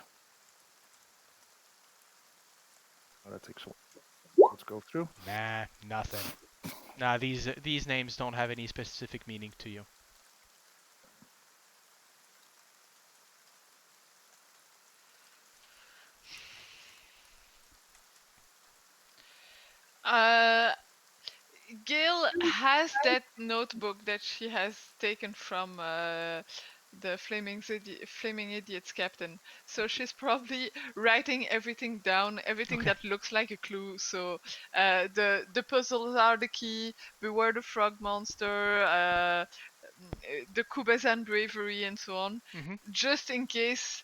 Oh, that takes a while to go through. Nah, nothing. Nah, these names don't have any specific meaning to you. Uh, Gale has that notebook that she has taken from the Flaming Idiots captain. So she's probably writing everything down, everything Okay. that looks like a clue. So the puzzles are the key. Beware the frog monster. The Kubezan bravery and so on. Mhm. Just in case.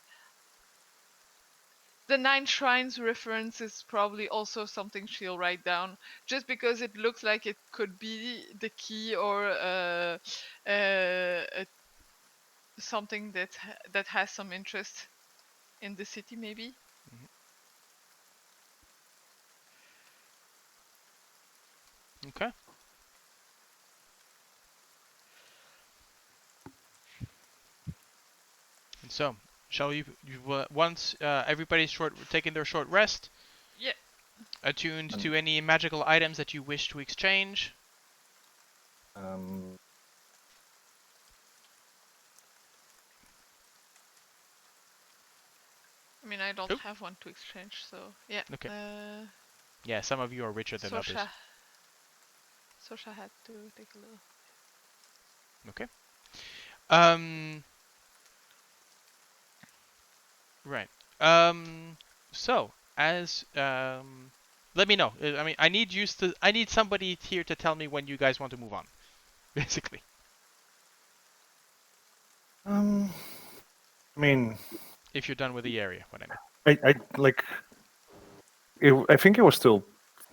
The Nine Shrines reference is probably also something she'll write down, just because it looks like it could be the key or something that has some interest in the city, maybe. Okay. And so, shall you once everybody's taking their short rest, Yeah. attuned to any magical items that you wish to exchange? Um, I mean, I don't Oop. have one to exchange, so yeah. Okay. Yeah, some of you are richer than others. Sorsha had to take a little. Okay. Um. Right. So as let me know. I mean, I need somebody here to tell me when you guys want to move on. Basically. I mean, If you're done with the area, what I mean. I like. I think it was still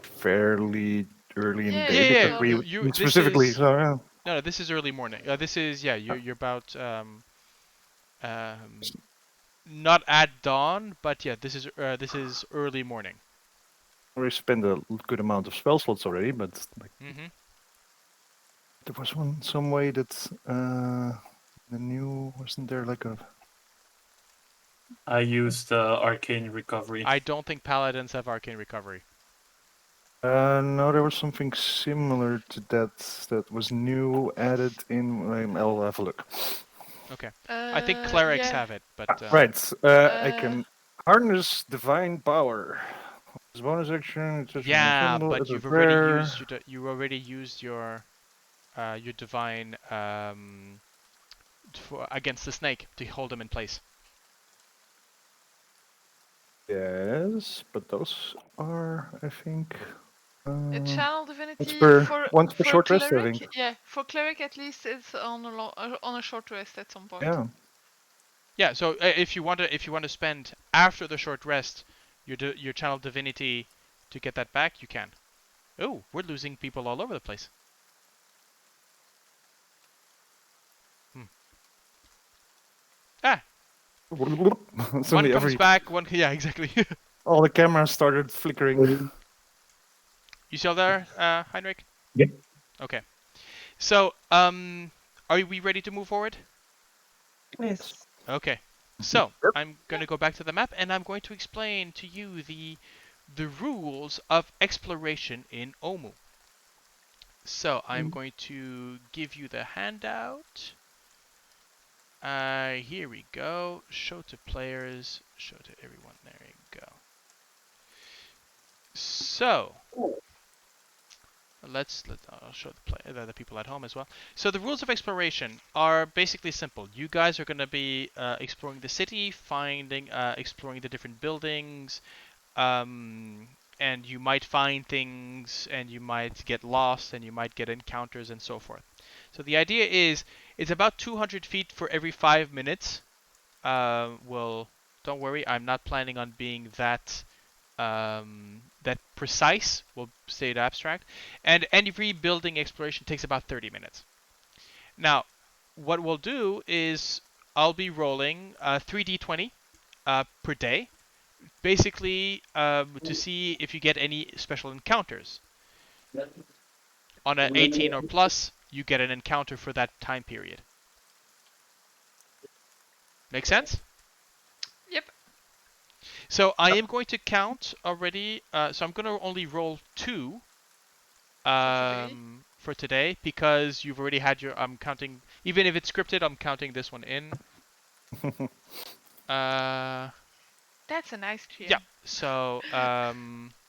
fairly early in the Yeah, day Yeah, it yeah. because was. we You. This specifically. is So no, no. This is early morning. This is yeah. You're about um not at dawn, but yeah. This is early morning. we spent a good amount of spell slots already, but like Mhm. there was some way that the new wasn't there like a. I used arcane recovery. I don't think paladins have arcane recovery. No, there was something similar to that was new added in. I'll have a look. Okay. I think clerics Yeah. have it, but Right, I can harness divine power. As bonus action, it's just a yeah, symbol, but it's a you've already prayer. used you already used your divine against the snake to hold him in place. Yes, but those are, I think, A channel once divinity per once per for a short rest, I think. cleric, yeah, for cleric at least it's on a short rest at some point. Yeah. Yeah, so if you want to spend after the short rest your channel divinity to get that back, you can. Oh, we're losing people all over the place. Hmm. Ah, one Suddenly, comes back, one yeah, exactly. all the cameras started flickering. You still there, Heinrich? Yep. Okay. So, are we ready to move forward? Yes. Okay. So, I'm going to go back to the map and I'm going to explain to you the rules of exploration in Omu. So, I'm going to give you the handout. Here we go. Show to players, show to everyone. There you go. So, I'll show the people at home as well. So the rules of exploration are basically simple. You guys are going to be exploring the city, exploring the different buildings, and you might find things, and you might get lost, and you might get encounters, and so forth. So the idea is it's about 200 feet for every 5 minutes. Well, don't worry, I'm not planning on being that precise. We'll say it abstract. And every building exploration takes about 30 minutes. Now, what we'll do is I'll be rolling 3d20 per day, basically to see if you get any special encounters. On an 18 or plus, you get an encounter for that time period. Make sense? Yep. So I am going to count already. So I'm going to only roll 2 for today because you've already had your. I'm counting. Even if it's scripted, I'm counting this one in. That's a nice tune. Yeah. So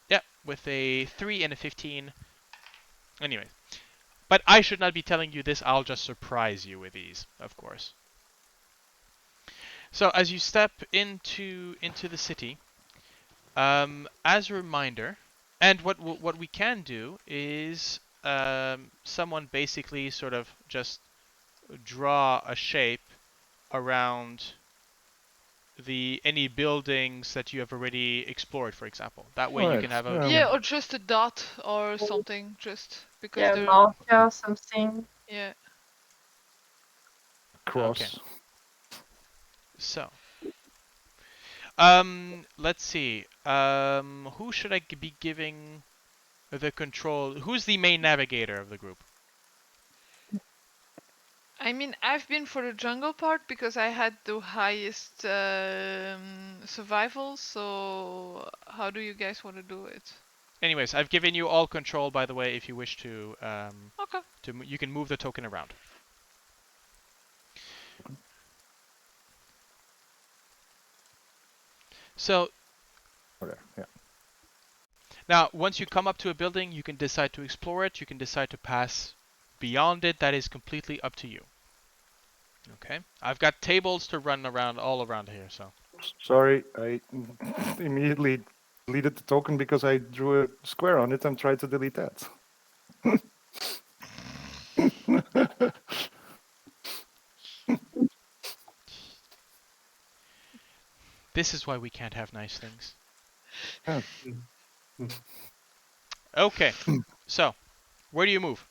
yeah, with a 3 and a 15. Anyway, but I should not be telling you this. I'll just surprise you with these, of course. So as you step into the city, as a reminder, and what we can do is someone basically sort of just draw a shape around any buildings that you have already explored, for example. That way you can have a Yeah, or just a dot or something, just because Yeah, they're marker, something. yeah. Cross. Okay. So, let's see. Who should I be giving the control? Who's the main navigator of the group? I mean, I've been for the jungle part because I had the highest survival. So, how do you guys want to do it? Anyways, I've given you all control, by the way, if you wish to. Okay. You can move the token around. So. Okay, yeah. Now, once you come up to a building, you can decide to explore it. You can decide to pass beyond it. That is completely up to you. Okay. I've got tables to run around all around here, so. Sorry, I immediately deleted the token because I drew a square on it and tried to delete that. This is why we can't have nice things. Yeah. Okay. So, where do you move?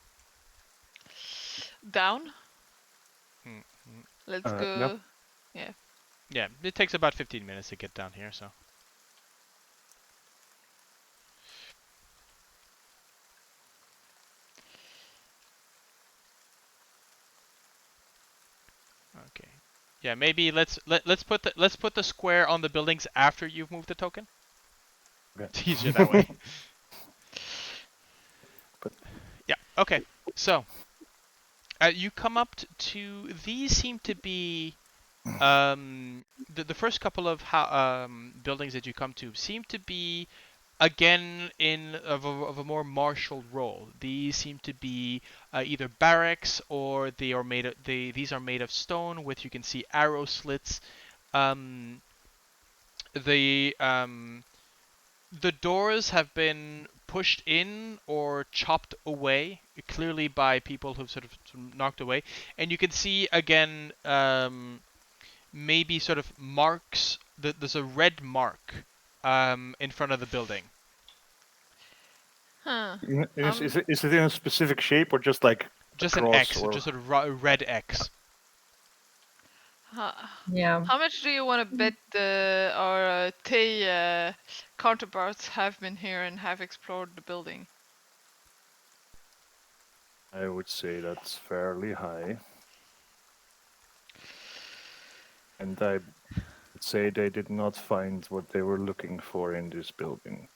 Down. Mm, Let's go. Yep. Yeah. Yeah, it takes about 15 minutes to get down here, so. Okay. Yeah, maybe let's put the square on the buildings after you've moved the token. Okay. It's easier that way. But yeah. Okay. So you come up to these seem to be the first couple of buildings that you come to seem to be again of a more martial role. These seem to be either barracks or these are made of stone with, you can see, arrow slits. The doors have been pushed in or chopped away, clearly by people who've sort of knocked away, and you can see again maybe sort of marks. There's a red mark in front of the building. Huh. is it in a specific shape or just like just an X, just sort of a red X? Yeah. How much do you want to bet our Tay counterparts have been here and have explored the building? I would say that's fairly high. And I would say they did not find what they were looking for in this building.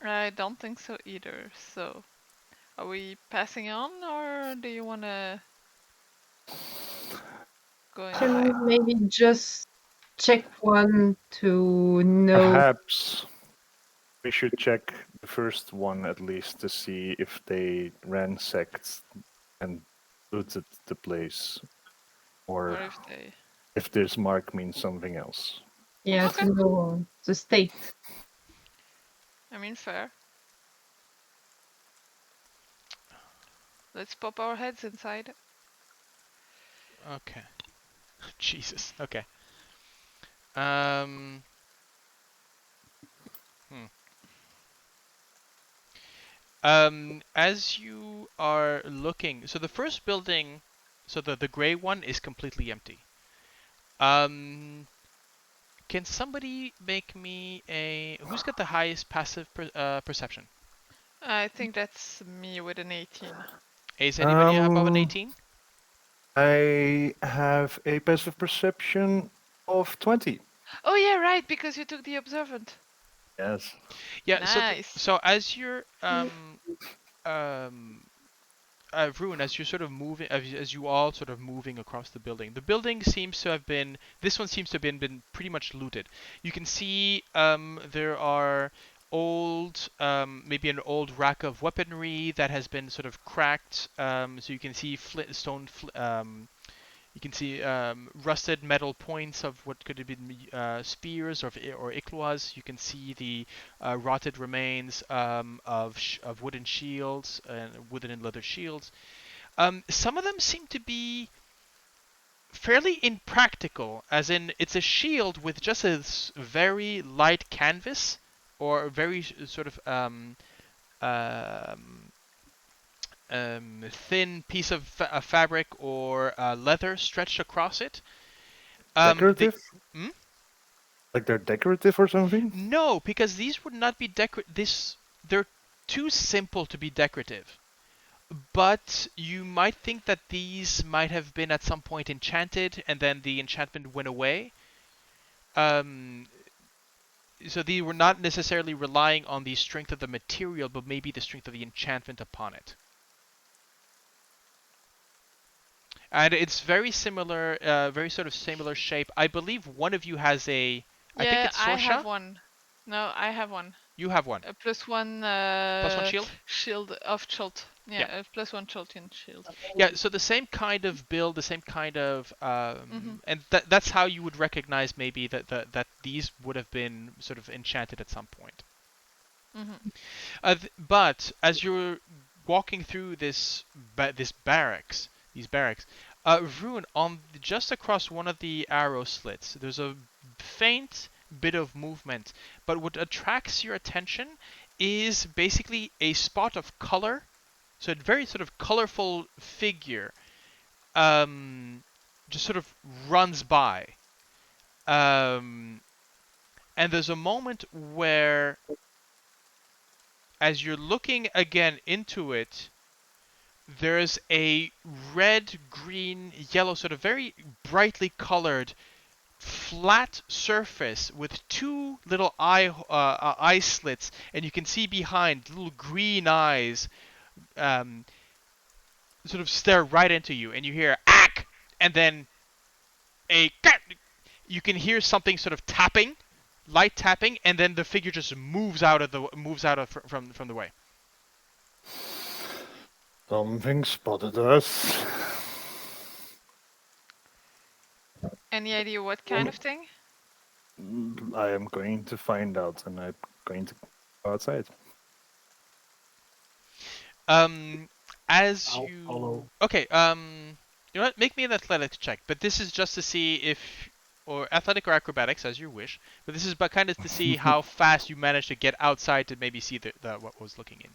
I don't think so either. So, are we passing on, or do you want to go Can we inside? maybe just check one to know? Perhaps we should check the first one at least to see if they ransacked and looted the place, Or or if they. if this mark means something else. Yeah, Okay. to know the state. I mean, fair. Let's pop our heads inside. Okay. Jesus. Okay. Um. Hmm. As you are looking, so the first building, so the gray one is completely empty. Um, can somebody make me a? Who's got the highest passive perception? I think that's me with an 18. Is anybody above an Um, 18? I have a passive perception of 20. Oh yeah, right, because you took the observant. Yes. Yeah. Nice. So as you're um Ruin, as you're sort of moving, as you all sort of moving across the building seems to have been, this one seems to have been pretty much looted. You can see there are old, maybe an old rack of weaponry that has been sort of cracked. So you can see you can see rusted metal points of what could have been spears or ikluas. You can see the rotted remains of wooden shields and wooden and leather shields. Some of them seem to be fairly impractical, as in it's a shield with just a very light canvas or a very sort of um, thin piece of fabric or leather stretched across it. They, Decorative? hmm? Like they're decorative or something? No, because these would not be they're too simple to be decorative. But you might think that these might have been at some point enchanted, and then the enchantment went away. Um, so they were not necessarily relying on the strength of the material, but maybe the strength of the enchantment upon it. And it's very similar, very sort of similar shape. I believe one of you has a. I think Yeah, it's I have Sorsha. one. No, I have one. You have one. A +1 +1 shield. shield of Chult. Yeah. Yeah, a +1 Chultian shield. Yeah, so the same kind of build, the same kind of, Mhm. and that's how you would recognize maybe that these would have been sort of enchanted at some point. Mhm. But as you're walking through this barracks, these barracks, Rune, on just across one of the arrow slits, there's a faint bit of movement, but what attracts your attention is basically a spot of color. So a very sort of colorful figure just sort of runs by. Um, and there's a moment where, as you're looking again into it, there's a red, green, yellow, sort of very brightly colored, flat surface with two little eye slits, and you can see behind little green eyes um, sort of stare right into you, and you hear "ack," and then a you can hear something sort of tapping, light tapping, and then the figure just moves out of from the way. Something spotted us. Any idea what kind of thing? I am going to find out, and I'm going to go outside. Um, as I'll you follow. okay, you know what? Make me an athletics check, but this is just to see if or athletic or acrobatics as you wish. But this is but kind of to see how fast you manage to get outside to maybe see the what was looking in.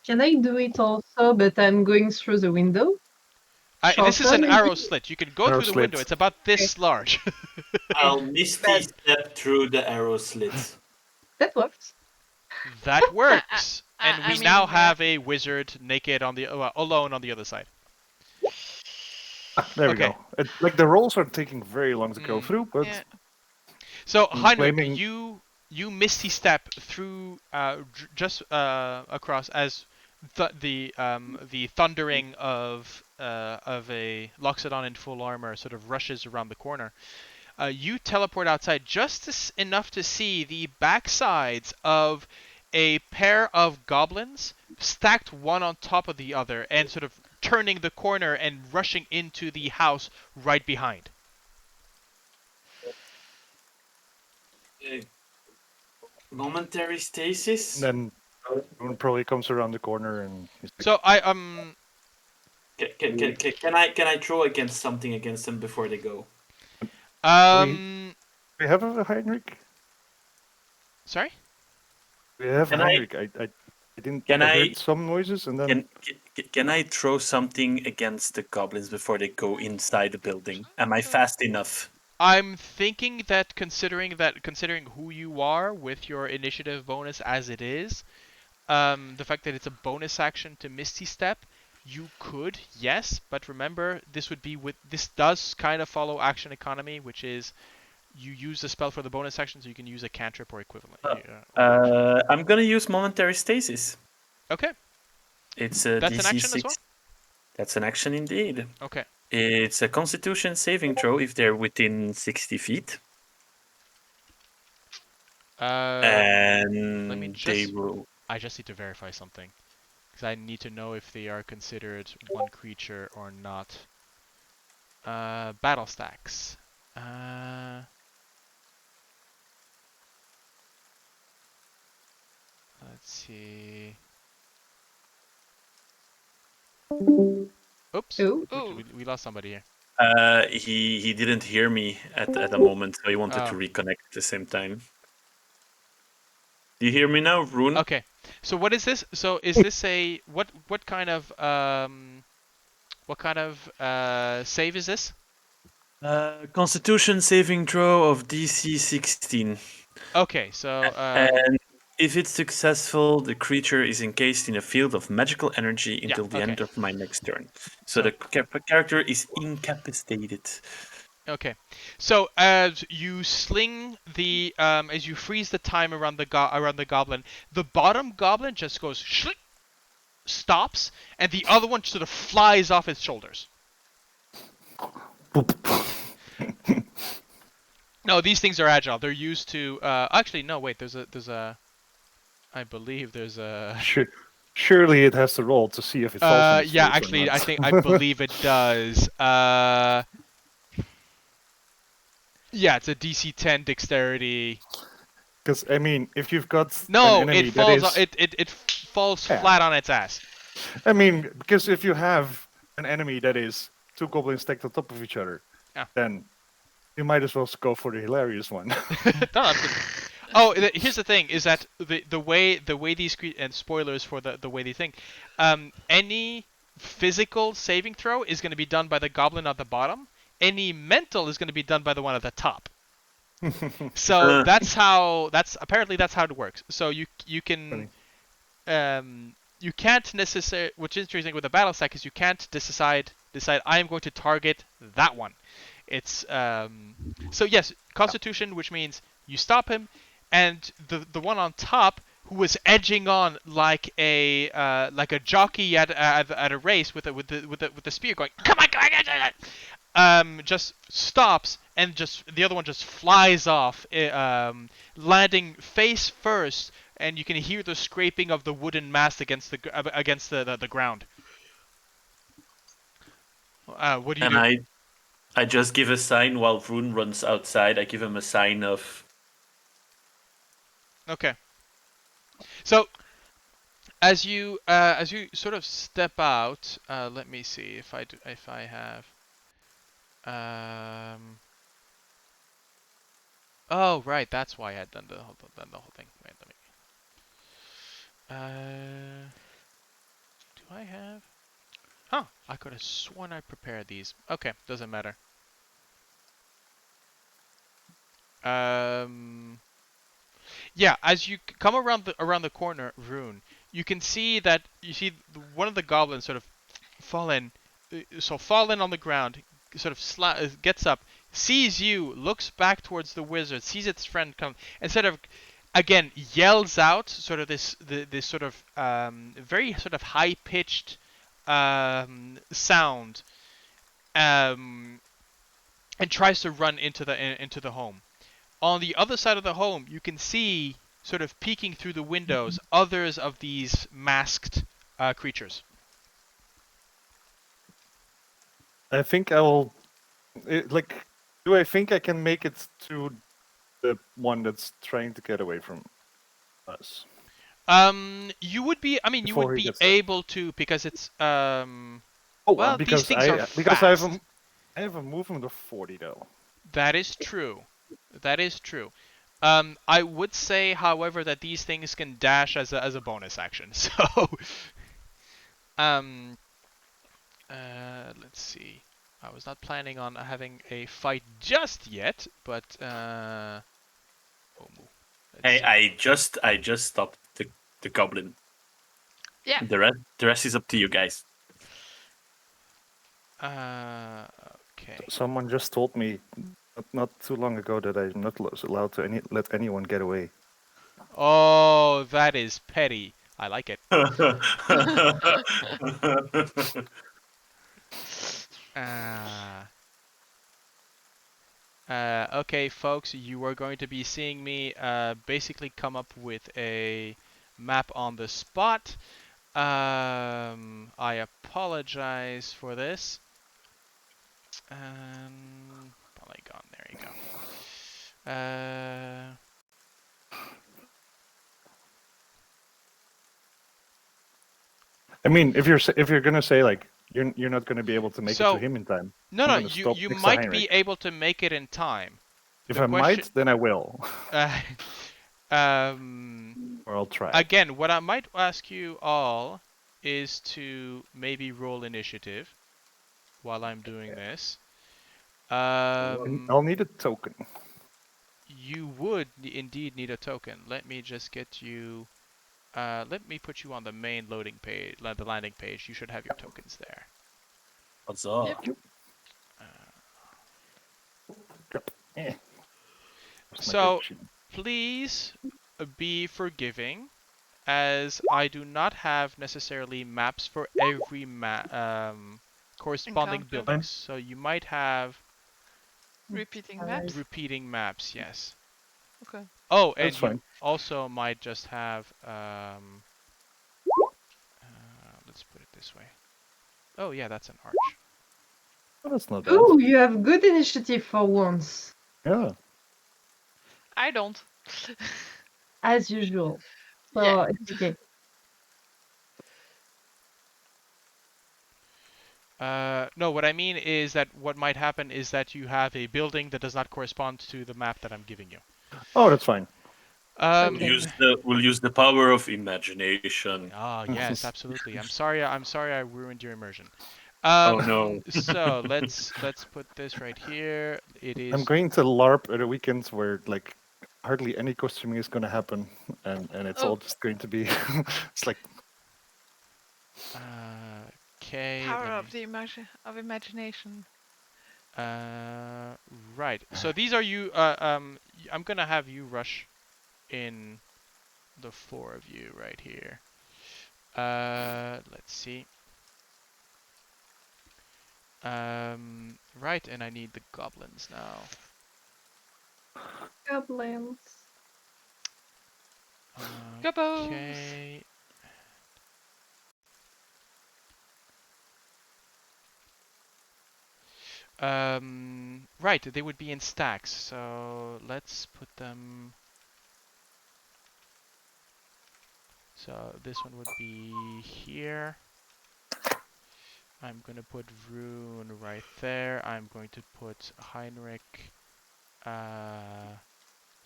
Can I do it also, but I'm going through the window? This is Shorter, an maybe? arrow slit. You can go Arrow through the window. slit. It's about Okay. this large. Okay. I'll misty step through the arrow slits. That works. That works. And I we now mean, yeah. have a wizard naked on the alone on the other side. There we Okay. go. Like the rolls are taking very long to go Mm. through, but Yeah. So I'm Heinrich, blaming- you misty step through just across as the thundering of a Luxodon in full armor sort of rushes around the corner. You teleport outside just enough to see the backsides of a pair of goblins stacked one on top of the other and sort of turning the corner and rushing into the house right behind. Momentary stasis. And then Vroon probably comes around the corner and he's like, So Can I throw against something against them before they go? um we have a Heinrich? sorry? We have Can Heinrich. I didn't. Can I I- heard some noises and then. Can I throw something against the goblins before they go inside the building? Am I fast enough? I'm thinking that considering who you are with your initiative bonus as it is, the fact that it's a bonus action to Misty Step, you could, yes, but remember this does kind of follow action economy, which is you use the spell for the bonus action, so you can use a cantrip or equivalent. I'm gonna use momentary stasis. Okay, It's a that's DC an action 6. as well. That's an action indeed. Okay. It's a Constitution saving throw if they're within 60 feet, and let me they just. will. I just need to verify something because I need to know if they are considered one creature or not. Battle stacks. Let's see. Oops. Ooh. We lost somebody here. He didn't hear me at the moment, so he wanted to Oh. reconnect at the same time. Do you hear me now, Vroon? Okay. So what is this? So is this a what kind of save is this? Constitution saving throw of DC 16. Okay, so And if it's successful, the creature is encased in a field of magical energy until the end of my next turn. So the character is incapacitated. Okay, so as you sling the as you freeze the time around the goblin, the bottom goblin just goes shlick, stops, and the other one sort of flies off its shoulders. No, these things are agile. They're used to. Actually, no. Wait. There's a. I believe there's a. Surely it has to roll to see if it falls on its Yeah. face or Actually, not. I believe it does. Yeah, it's a DC 10 dexterity. Because I mean, if you've got No, an enemy it falls. that is, It falls flat on its ass. I mean, because if you have an enemy that is two goblins stacked on top of each other, Yeah. then you might as well go for the hilarious one. No, oh, here's the thing: is that the way these and spoilers for the way they think, any physical saving throw is going to be done by the goblin at the bottom. Any mental is going to be done by the one at the top. So apparently that's how it works. So you can you can't necessarily, which is interesting with the battle stack, is you can't decide I am going to target that one. It's so yes, Constitution, which means you stop him, and the one on top who was edging on like a jockey at a race with the spear going, come on, just stops, and just the other one just flies off, landing face first, and you can hear the scraping of the wooden mast against the ground. What do you do? I just give a sign while Vroon runs outside. I give him a sign of. Okay. So as you sort of step out, let me see if I have. Oh right, that's why I had done the whole thing. Wait, let me. Do I have? Huh, I could have sworn I prepared these. Okay, doesn't matter. Yeah, as you come around the corner, Vroon, you can see that one of the goblins sort of fallen on the ground, sort of gets up, sees you, looks back towards the wizard, sees its friend come, and sort of again yells out sort of this sort of very sort of high pitched sound, and tries to run into the home. On the other side of the home, you can see, sort of peeking through the windows, others of these masked creatures. I think I will. Do I think I can make it to the one that's trying to get away from us You would be. I mean, you would before he be gets there? able to, because it's Oh, Well, these because things are I fast. have a movement of 40 though. That is true. That is true. I would say, however, that these things can dash as a bonus action. So, um, let's see. I was not planning on having a fight just yet, but let's Hey, see. I just stopped the goblin. Yeah. The rest is up to you guys. Okay. Someone just told me not too long ago that I'm not allowed to let anyone get away. Oh, that is petty. I like it. Uh, okay, folks, you are going to be seeing me basically come up with a map on the spot. I apologize for this. Polygon, there you go. I mean, if you're gonna say like you're not gonna be able to make it to So, him in time, no, I'm no, gonna you stop you next to might be Heinrich. able to make it in time. If The I question, might, then I will, uh, um, or I'll try. again, what I might ask you all is to maybe roll initiative while I'm doing this. I'll need a token. You would indeed need a token. Let me just get you. Let me put you on the main loading page, the landing page. You should have your tokens there. What's up? Yep. Eh. So please be forgiving, as I do not have necessarily maps for every corresponding Encounter. buildings. So you might have Repeating maps. repeating maps. Yes. Okay. Oh, and That's you fine. also might just have. Let's put it this way. Oh yeah, that's an arch. Oh, that's not bad. Ooh, you have good initiative for once, Yeah. I don't. as usual. So Yeah. it's okay. No, what I mean is that what might happen is that you have a building that does not correspond to the map that I'm giving you. Oh, that's fine. Okay. We'll use the power of imagination. Ah, yes, absolutely. I'm sorry. I'm sorry I ruined your immersion. Oh no. So let's put this right here. It I'm is. going to LARP at a weekend where like hardly any costuming is going to happen, and it's all Oh, just going to be. It's like Okay. power Let me. of the imagination. Right. So these are you. I'm gonna have you rush in the four of you right here. Let's see. Right, and I need the goblins now. Goblins. Gobos. Okay. Right, they would be in stacks, so let's put them. So this one would be here. I'm gonna put Vroon right there. I'm going to put Heinrich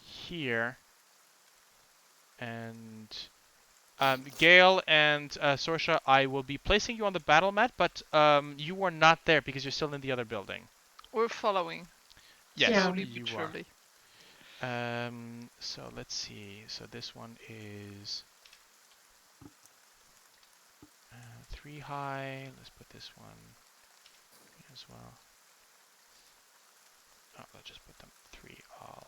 here, and Gale and Sorsha, I will be placing you on the battle mat, but you are not there because you're still in the other building. We're following. Yes, Yeah. Slowly but you are. surely. So let's see. So this one is 3 high. Let's put this one as well. Oh, let's just put them 3 all.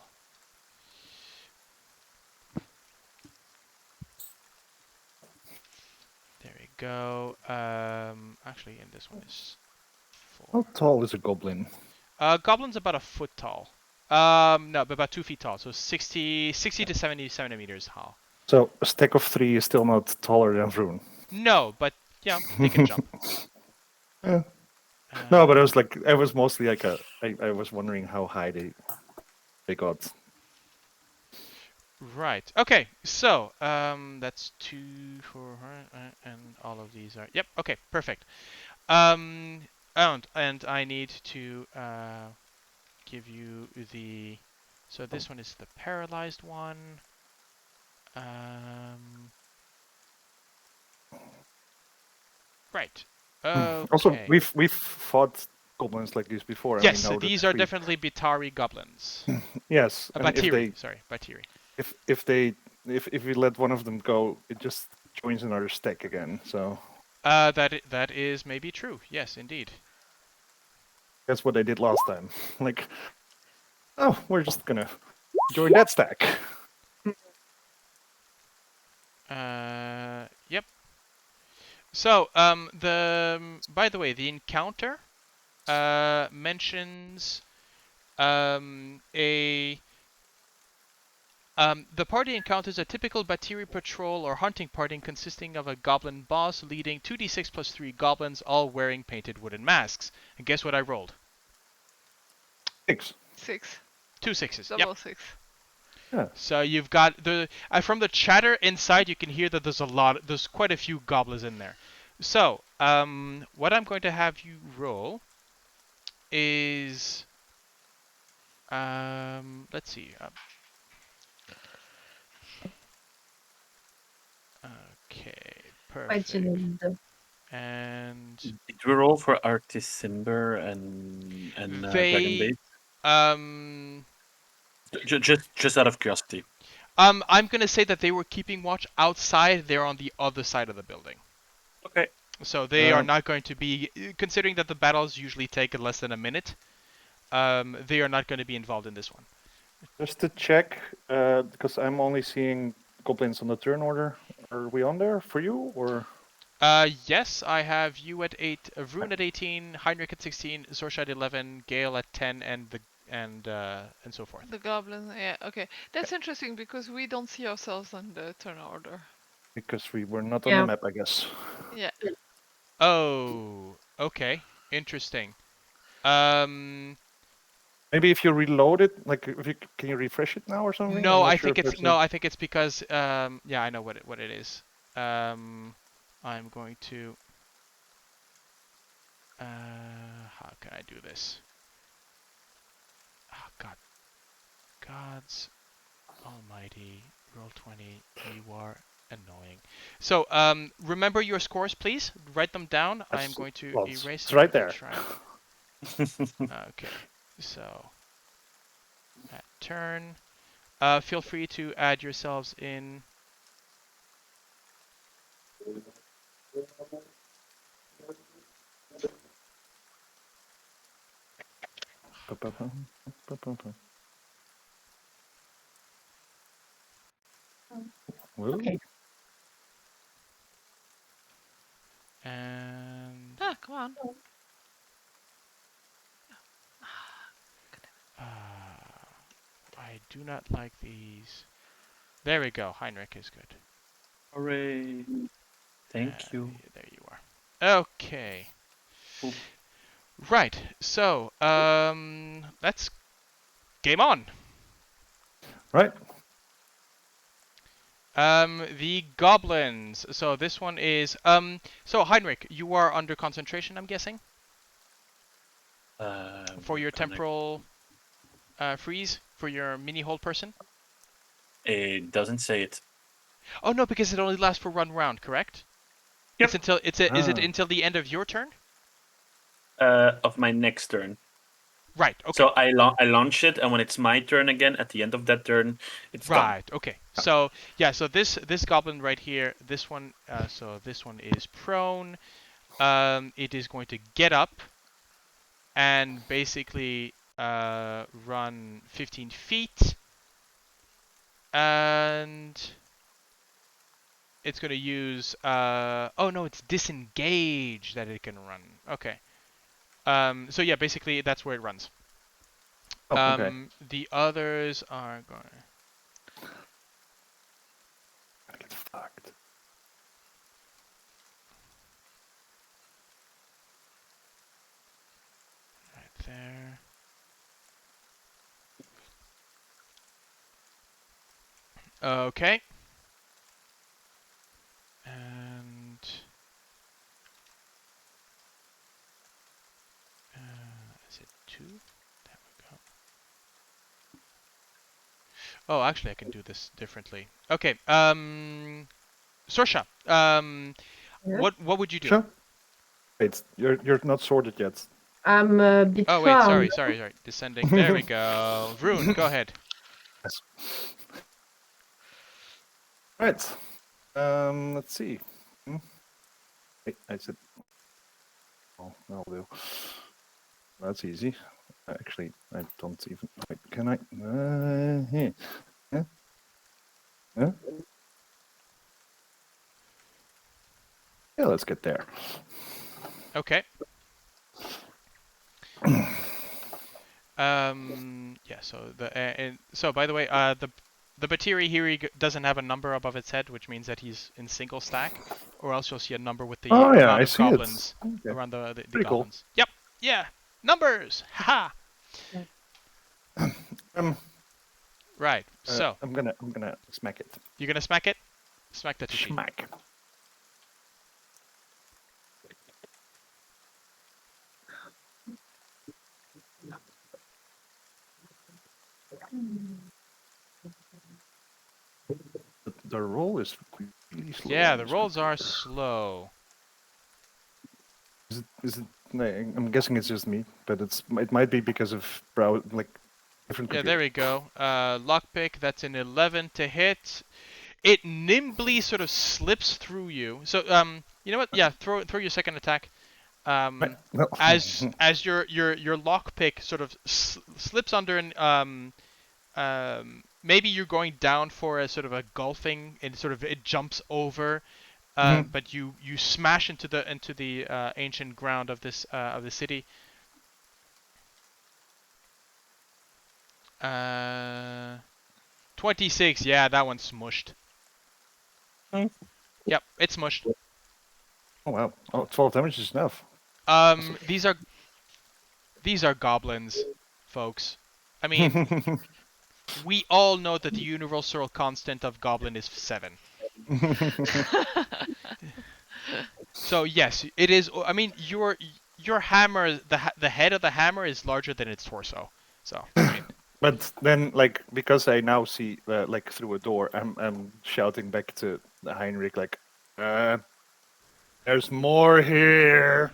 There we go. Actually, and this one is 4. how tall is a goblin? Goblin's about a foot tall. No, about 2 feet tall. So 60 to 70 centimeters tall. So a stack of 3 is still not taller than Vroon. No, but yeah, they can jump. Yeah. No, but I was mostly like I was wondering how high they got. Right. Okay. So that's 2 for her, and all of these are. Yep. Okay. Perfect. And I need to give you the. So this one is the paralyzed one. Right. Okay. Also, we've fought goblins like this before. Yes, and we know these that are definitely Bitari goblins. Yes, and Batiri. Sorry, Batiri. if we let one of them go, it just joins another stack again. So That is maybe true. Yes, indeed. that's what I did last time. Like, oh, we're just gonna join that stack. Yep. So, by the way, the encounter mentions the party encounters a typical Batiri patrol or hunting party consisting of a goblin boss leading 2d6 plus 3 goblins, all wearing painted wooden masks. And guess what I rolled? 6. 6. 2 6s. Double Yep. 6. Yeah. So you've got the from the chatter inside, you can hear that there's quite a few goblins in there. So what I'm going to have you roll is let's see. Okay, perfect. And Did we roll for Artisimber and Dragon they just out of curiosity. I'm gonna say that they were keeping watch outside. They're on the other side of the building. Okay. So they are not going to be, considering that the battles usually take less than a minute. They are not going to be involved in this one. Just to check, because I'm only seeing goblins on the turn order. Are we on there for you or? Yes, I have you at 8, Vroon at 18, Heinrich at 16, Sorsha at 11, Gale at 10, and so forth. The goblin, yeah, okay. That's interesting because we don't see ourselves on the turn order. Because we were not on the map, I guess. Yeah. Oh, okay, interesting. Maybe if you reload it, like can you refresh it now or something? No, I think it's because yeah, I know what it is. I'm going to how can I do this? Oh God, God's almighty, roll 20, you are annoying. So remember your scores, please. Write them down. I am going to erase. It's right there. Okay, so at turn, feel free to add yourselves in. Okay. And come on. I do not like these. There we go. Heinrich is good. Hooray! Thank you. There you are. Okay. Cool. Right. So let's game on. Right. The goblins. So this one is so Heinrich, you are under concentration, I'm guessing? For your temporal freeze for your mini hold person? It doesn't say it. Oh no, because it only lasts for 1 round, correct? Yep. Is it until the end of your turn? Of my next turn. Right. Okay. So I launch it, and when it's my turn again, at the end of that turn, it's gone. Right. Okay. So yeah. So this goblin right here, this one. So this one is prone. It is going to get up and basically run 15 feet, and it's going to use. Oh no, it's disengage that it can run. Okay. So yeah, basically that's where it runs. Oh, okay. The others are going. I get fucked. Right there. Okay. And is it 2? There we go. Oh, actually, I can do this differently. Okay. Sorsha. Yeah. What would you do? Sure. Wait, you're not sorted yet. I'm a bit Oh wait, far. sorry. Descending. There we go. Vroon, go ahead. Yes. Right. Let's see. Wait, I said. Oh, that'll do. That's easy. Actually, I don't even. Wait, can I? Here. Yeah. Yeah. Yeah. Let's get there. Okay. Yeah. So by the way, the Batiri here doesn't have a number above its head, which means that he's in single stack, or else you'll see a number with the Oh yeah, amount I of see goblins it. Okay. around the Pretty cool. goblins. Yep. Yeah. Numbers. Haha. Right. So I'm gonna smack it. you're gonna smack it. Smack that machine. Smack. The roll is really slow. Yeah, on the this rolls are computer. slow. Is it? I'm guessing it's just me, but it might be because of different Yeah, there computers. we go. Lockpick, that's an 11 to hit. It nimbly sort of slips through you. So, you know what? Yeah, throw your second attack. No. As your lockpick sort of slips under and maybe you're going down for a sort of a golfing and sort of it jumps over. But you smash into the ancient ground of the city. 26. Yeah, that one's smushed. Hmm. Yep, it's smushed. Oh wow. Oh, 12 damage is enough. These are goblins, folks. I mean, we all know that the universal constant of goblin is 7. So yes, it is. I mean, your hammer, the head of the hammer is larger than its torso. So I mean, But then, because I now see, through a door, I'm shouting back to Heinrich, there's more here.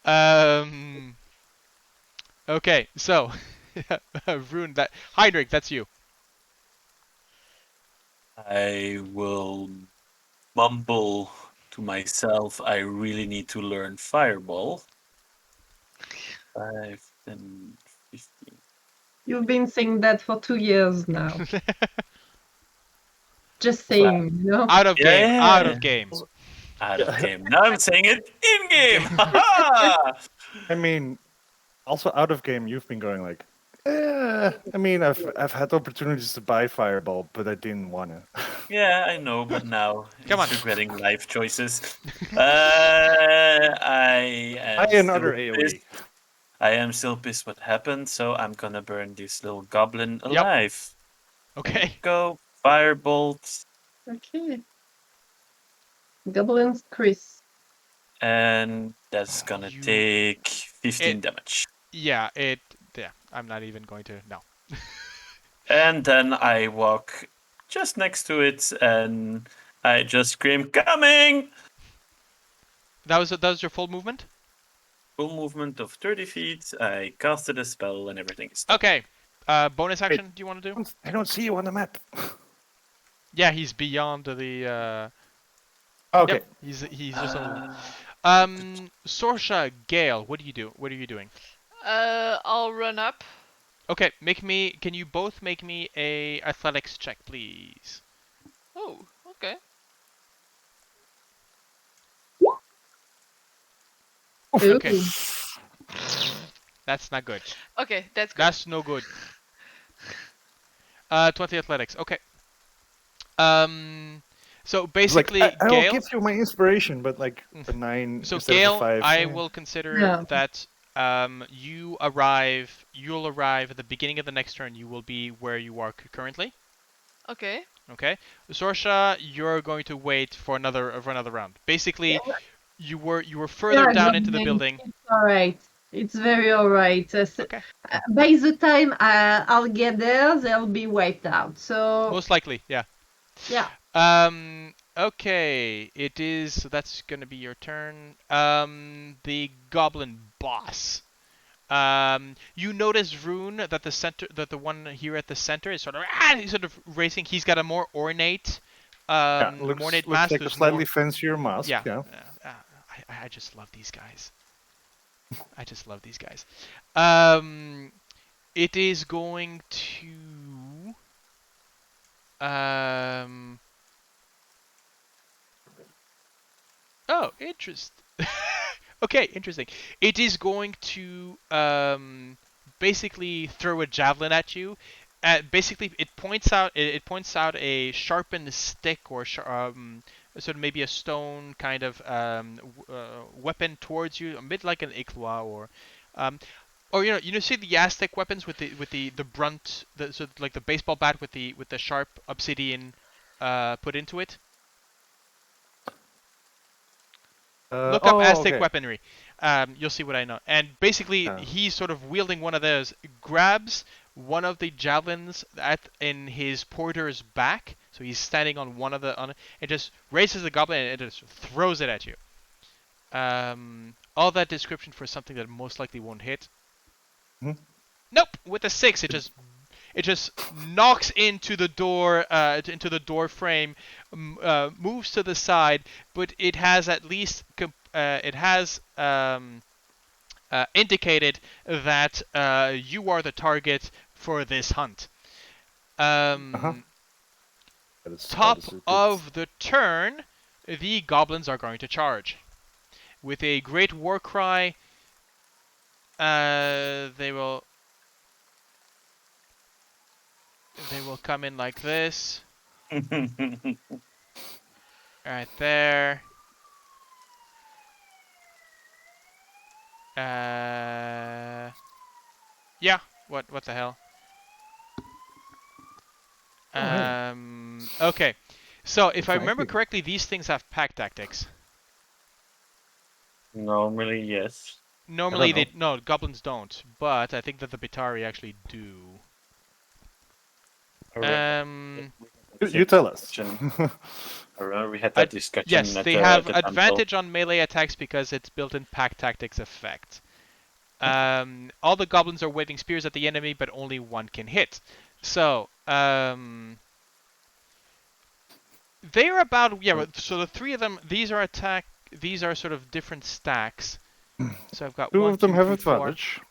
um. Okay, so Vroon, that Heinrich, that's you. I will mumble to myself, I really need to learn Fireball. 5, 10, 15. You've been saying that for 2 years now. Just saying, you know. Out of game. Out Yeah. of game. Out of game. Now I'm saying it in game. Haha! I mean, also out of game, you've been going I mean, I've had opportunities to buy Fireball, but I didn't want to. Yeah, I know, but now Come he's on. regretting life choices. I am Buy another still AoE. pissed. I am still pissed what happened, so I'm gonna burn this little goblin Yep. alive. Okay. Go, firebolt, Okay. Goblins, Chris. and that's gonna You- take 15 damage. Yeah, I'm not even going to. No. And then I walk just next to it, and I just scream, "Coming!" That was your full movement? Full movement of 30 feet. I casted a spell, and everything is done. Okay. Bonus action, do you want to do? I don't see you on the map. Yeah, he's beyond the. Okay. Yep, he's just a little. Uh, Sorsha, Gale, what do you do? What are you doing? I'll run up. Okay, can you both make me a athletics check, please? Oh, okay. Okay. Ooh. That's not good. Okay, that's good. That's no good. 20 athletics. Okay. So It's like basically, I will Gale. give you my inspiration, but like a 9 So instead of a Gale, 5. I will consider Yeah. that you'll arrive at the beginning of the next turn. You will be where you are currently. Okay. Okay. Sorsha, you're going to wait for another round. Basically, you were further Yeah, down into the Goblin, building. it's all right. It's very all right. Okay. By the time I'll get there, they'll be wiped out. So Most likely, yeah. yeah, Okay. It is. So that's gonna be your turn. The goblin boss. You notice Vroon that the one here at the center is he's sort of racing. He's got a more ornate, Yeah, more looks ornate mask. like a There's slightly more. fancier mask. Yeah. Yeah. I just love these guys. I just love these guys. It is going to. Oh, interesting. Okay, interesting. It is going to basically throw a javelin at you. Basically, it points out a sharpened stick or sort of maybe a stone kind of weapon towards you, a bit like an ikwa or you know see the Aztec weapons with the brunt, so like the baseball bat with the sharp obsidian put into it. Look up Aztec Okay. weaponry. You'll see what I know. And basically, he's sort of wielding one of those, grabs one of the javelins in his porter's back. So he's standing on one of and just raises the goblin and it just throws it at you. All that description for something that most likely won't hit. Mhm. Nope. With a 6, it just knocks into the door frame, moves to the side, but it has at least indicated that you are the target for this hunt. Top of the turn, the goblins are going to charge with a great war cry. They will come in like this. Right there. Yeah. What the hell? Okay. So if I remember correctly, these things have pack tactics. Normally, yes. Normally no, goblins don't, but I think that the Bitari actually do. You tell us. I remember we had that discussion. Yes, they have advantage on melee attacks because it's built-in pack tactics effect. All the goblins are waving spears at the enemy, but only one can hit. So, they are about so the three of them. These are sort of different stacks. So I've got 2 one, of them 2, have 3, 4. advantage.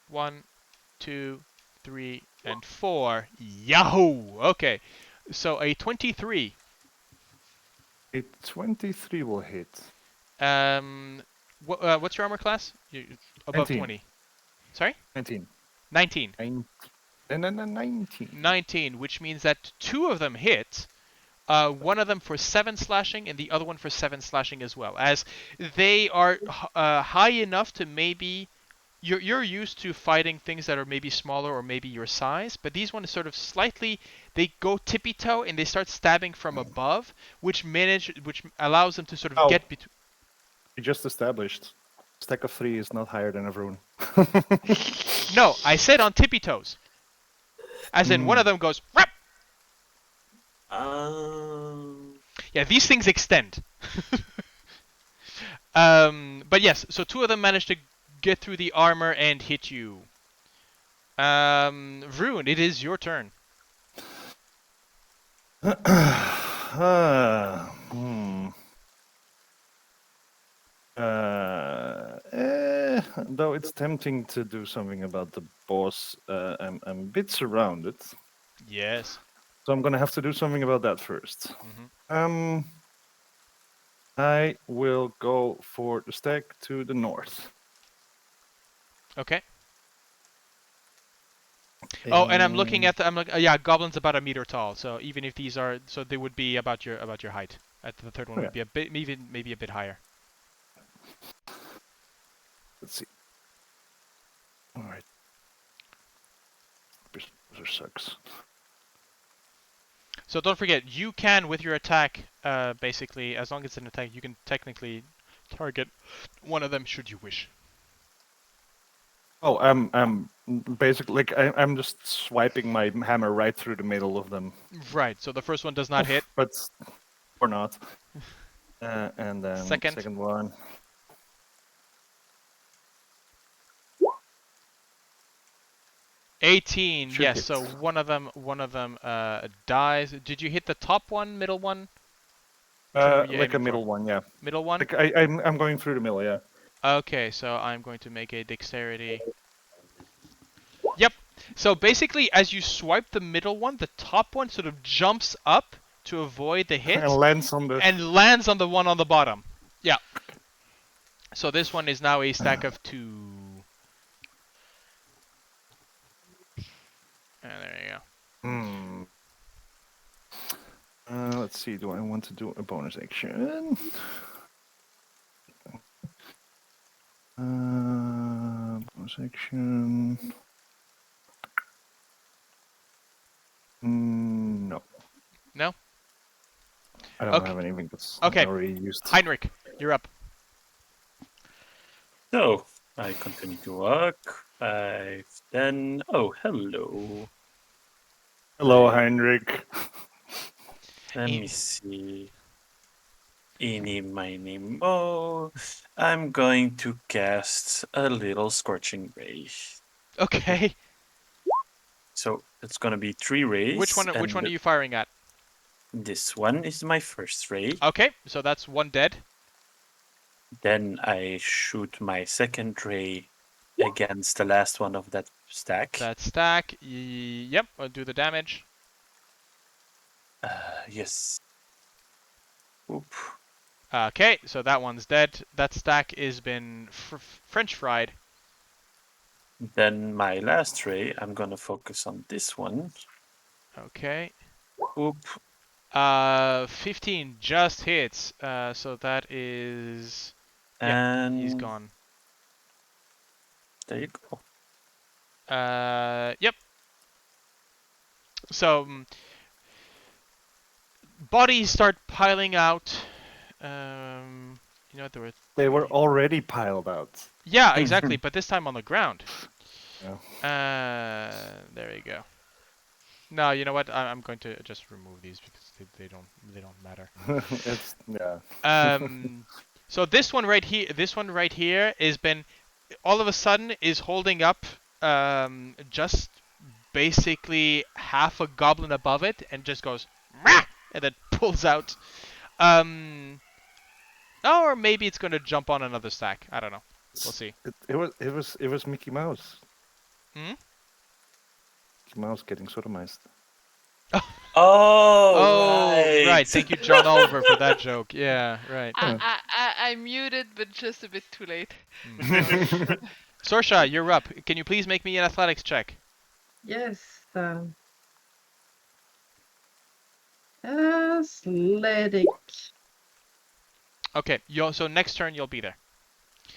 1, 2, 3, and 4. Yahoo! Okay, so a 23. A 23 will hit. What's your armor class? Above 19. 20. Sorry? 19. 19. 19. 19, which means that 2 of them hit. One of them for 7 slashing and the other one for 7 slashing as well. As they are high enough to maybe... You're used to fighting things that are maybe smaller or maybe your size, but these ones sort of slightly... They go tippy-toe and they start stabbing from above, which allows them to sort of get between... We just established. Stack of 3 is not higher than a Vroon. No, I said on tippy toes. As in, one of them goes. Rap! Yeah, these things extend. But yes, so 2 of them managed to get through the armor and hit you. Vroon, it is your turn. Though it's tempting to do something about the boss, I'm a bit surrounded. Yes. So I'm gonna have to do something about that first. Mm-hmm. I will go for the stack to the north. Okay. Oh, and I'm looking And at I'm like yeah, goblins about a meter tall. So even if these are so they would be about your height. The third one Oh, would be a bit maybe a bit higher. let's see. All right. Berserker sucks. So don't forget, you can with your attack, basically, as long as it's an attack, you can technically target one of them should you wish. Oh, I'm basically like I'm just swiping my hammer right through the middle of them. Right. So the first one does not hit. But or not. And then Second. one. $18. Should Yes. hit. So one of them dies. Did you hit the top one, middle one? Which one were you Like a aiming middle for? one, yeah. Middle one. Like I'm going through the middle, yeah. Okay. So I'm going to make a dexterity. Yep. So basically, as you swipe the middle one, the top one sort of jumps up to avoid the hit And lands on the. and lands on the one on the bottom. Yeah. So this one is now a stack of 2. And there you go. Let's see. Do I want to do a bonus action? Bonus action. No. No? I don't Okay. have anything that's Okay. already used. Heinrich, you're up. So I continue to walk. 5, 10. Oh, hello. Hello, Heinrich. Let E- me see. Eeny, miny, mo. I'm going to cast a little Scorching Ray. Okay. So it's going to be 3 rays. Which one are you firing at? This one is my first ray. Okay, so that's 1 dead. Then I shoot my second ray against the last one of that stack. That stack. Yep, I'll do the damage. Yes. Oop. Okay, so that one's dead. That stack has been French fried. Then my last ray, I'm gonna focus on this one. Okay. Oop. 15 just hits. So that is. Yeah, And he's gone. there you go. Yep. So bodies start piling out. You know there were. They were already piled out. Yeah, exactly. But this time on the ground. Yeah. There you go. No, you know what? I'm going to just remove these because they don't matter. It's yeah. So this one right here has been all of a sudden is holding up just basically half a goblin above it and just goes "Rah!" and then pulls out. Or maybe it's going to jump on another stack. I don't know. We'll see. It was Mickey Mouse. Hmm? Mickey Mouse getting sodomized. Oh, right. Thank you, John Oliver, for that joke. Yeah, right. I muted, but just a bit too late. Sorsha, you're up. Can you please make me an athletics check? Yes. Athletic. Okay. So next turn you'll be there.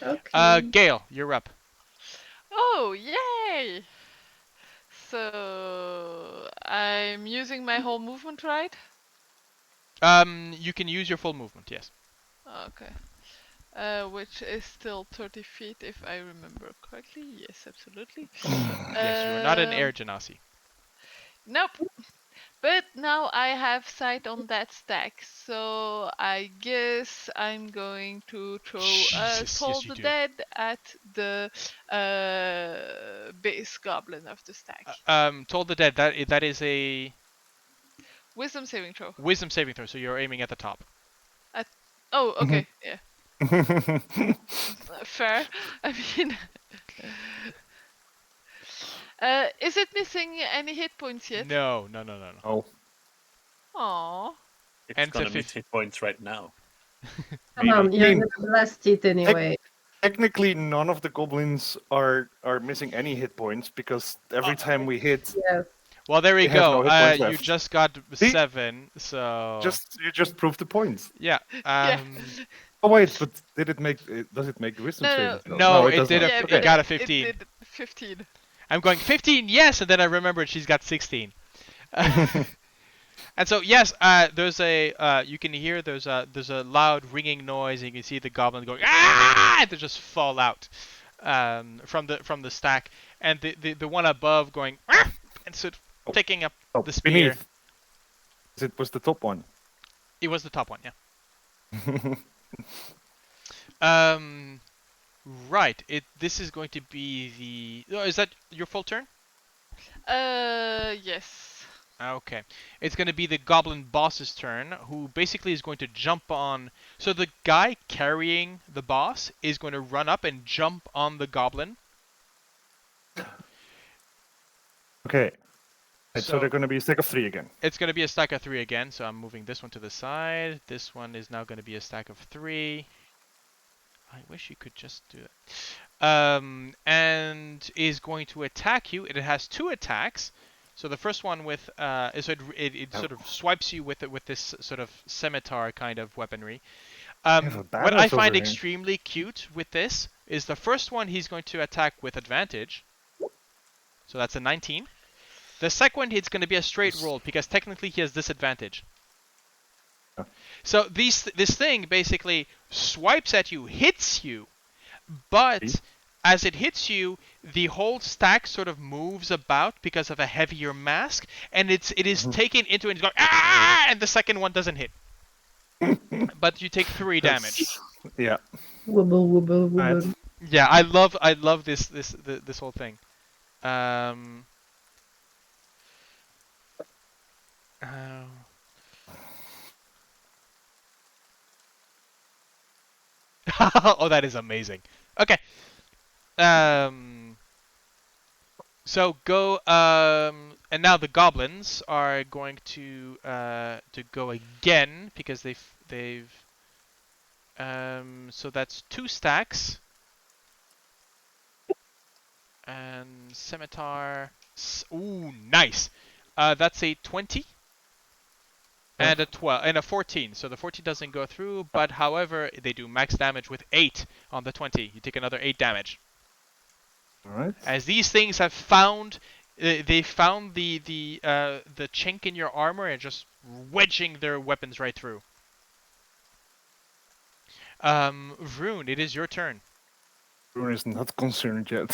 Okay. Gale, you're up. Oh, yay! So I'm using my whole movement, right? You can use your full movement. Yes. Okay. Which is still 30 feet if I remember correctly. Yes, absolutely. Yes, you are not an air Genasi. Nope. But now I have sight on that stack, so I guess I'm going to throw Jesus, Toll yes, you the do. Dead at the base goblin of the stack. Told the dead. That is a Wisdom saving throw. wisdom saving throw. So you're aiming at the top. Oh, okay, yeah. Fair. I mean, is it missing any hit points yet? No. Oh. Aww. it's And gonna to miss hit points right now. Come on, Maybe. you're gonna blast it anyway. Technically, none of the goblins are missing any hit points because every time we hit, Yes. Well, there we they have go. no hit points You left. just got See? 7, so You just proved the points. yeah. Yeah. Oh wait, but did it make? Does it make the wisdom No, saving no. throw? No, it it does did not. Yeah, it got a 15. It did 15. I'm going 15, yes, and then I remembered she's got 16. And so yes, there's a you can hear there's a loud ringing noise, and you can see the goblin going ah, and they just fall out from the stack, and the one above going ah, and sort of taking up Oh, the spear. beneath. It was the top one. It was the top one, yeah. Right. This is going to be the. Oh, is that your full turn? Yes. Okay. It's going to be the goblin boss's turn, who basically is going to jump on. So the guy carrying the boss is going to run up and jump on the goblin. Okay. So So they're going to be a stack of 3 again. it's going to be a stack of 3 again. So I'm moving this one to the side. This one is now going to be a stack of 3. I wish you could just do it. And is going to attack you. It has 2 attacks. So the first one with it sort of swipes you with this sort of scimitar kind of weaponry. What I find extremely cute with this is the first one he's going to attack with advantage. So that's a 19. The second one it's going to be a straight roll because technically he has disadvantage. So this thing basically swipes at you, hits you, but as it hits you, the whole stack sort of moves about because of a heavier mask, and it is taken into it and it's going ah, and the second one doesn't hit. But you take 3 damage. Yeah. Wobble, wobble, wobble. Right. Yeah, I love this whole thing. Oh, that is amazing. Okay. So go. And now the goblins are going to go again because they've. So that's 2 stacks. And scimitar. Ooh, nice. That's a 20. And a 12 and a 14. So the 14 doesn't go through, but however, they do max damage with 8 on the 20. You take another 8 damage. All right. As these things have found, they found the chink in your armor and just wedging their weapons right through. Vroon, it is your turn. Vroon is not concerned yet.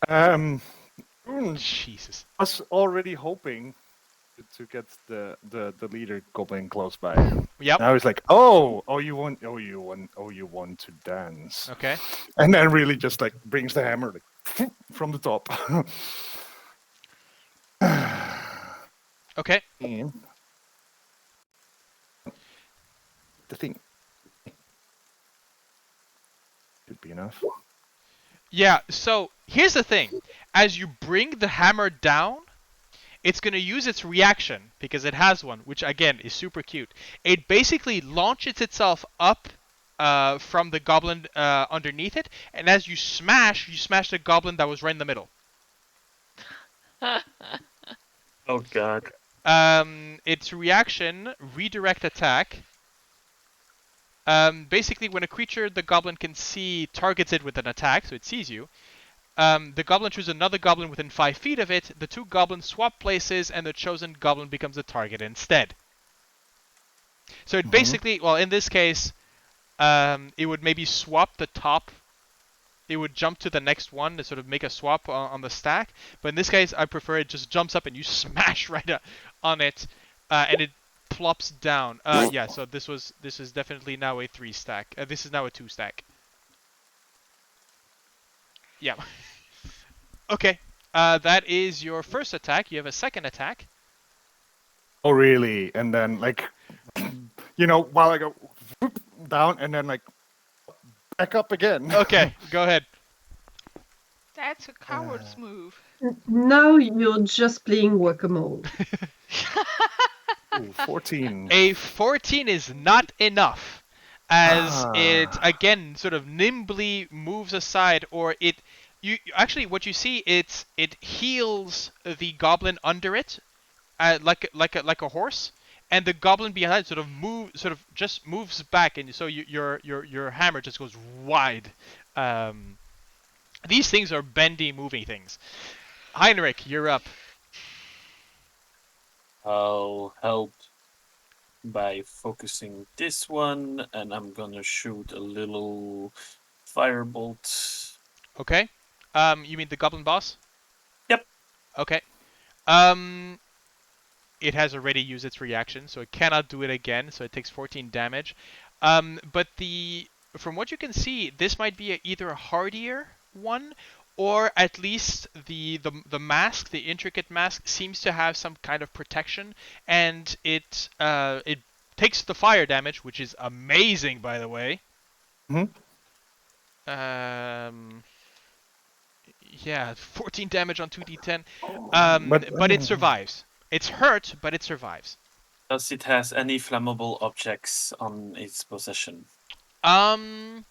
Vroon Jesus. was already hoping to get the leader goblin close by. Yep. Now he's like, oh, you want to dance. Okay. And then really just like brings the hammer like, from the top. Okay. And the thing should be enough. Yeah, so here's the thing. As you bring the hammer down, it's going to use its reaction, because it has one, which again is super cute. It basically launches itself up from the goblin underneath it, and as you smash the goblin that was right in the middle. Oh god. Its reaction, redirect attack. Basically, when a creature the goblin can see targets it with an attack, so it sees you, the goblin chooses another goblin within 5 feet of it, the 2 goblins swap places, and the chosen goblin becomes the target instead. So it basically, well, in this case, it would maybe swap the top. It would jump to the next one to sort of make a swap on the stack. But in this case, I prefer it just jumps up and you smash right on it, and it plops down. Yeah, so this is definitely now a 3 stack. This is now a 2 stack. Yeah. Okay. That is your first attack. You have a second attack. Oh, really? And then, like, while I go down and then, like, back up again. Okay, go ahead. That's a coward's move. Now you're just playing whack-a-mole. Ooh, 14. A 14 is not enough, as it Ah. again sort of nimbly moves aside, or it. You actually what you see it heals the goblin under it, like a horse, and the goblin behind sort of just moves back, and so your hammer just goes wide. Um, these things are bendy, moving things. Heinrich, you're up. I'll help by focusing this one, and I'm gonna shoot a little firebolt. Okay. You mean the goblin boss? Yep. Okay. It has already used its reaction, so it cannot do it again. So it takes 14 damage. But from what you can see, this might be either a hardier one, or at least the mask, the intricate mask, seems to have some kind of protection, and it takes the fire damage, which is amazing, by the way. Hmm? Yeah, 14 damage on 2d10. But But it survives. It's hurt, but it survives. Does it has any flammable objects on its possession? Um,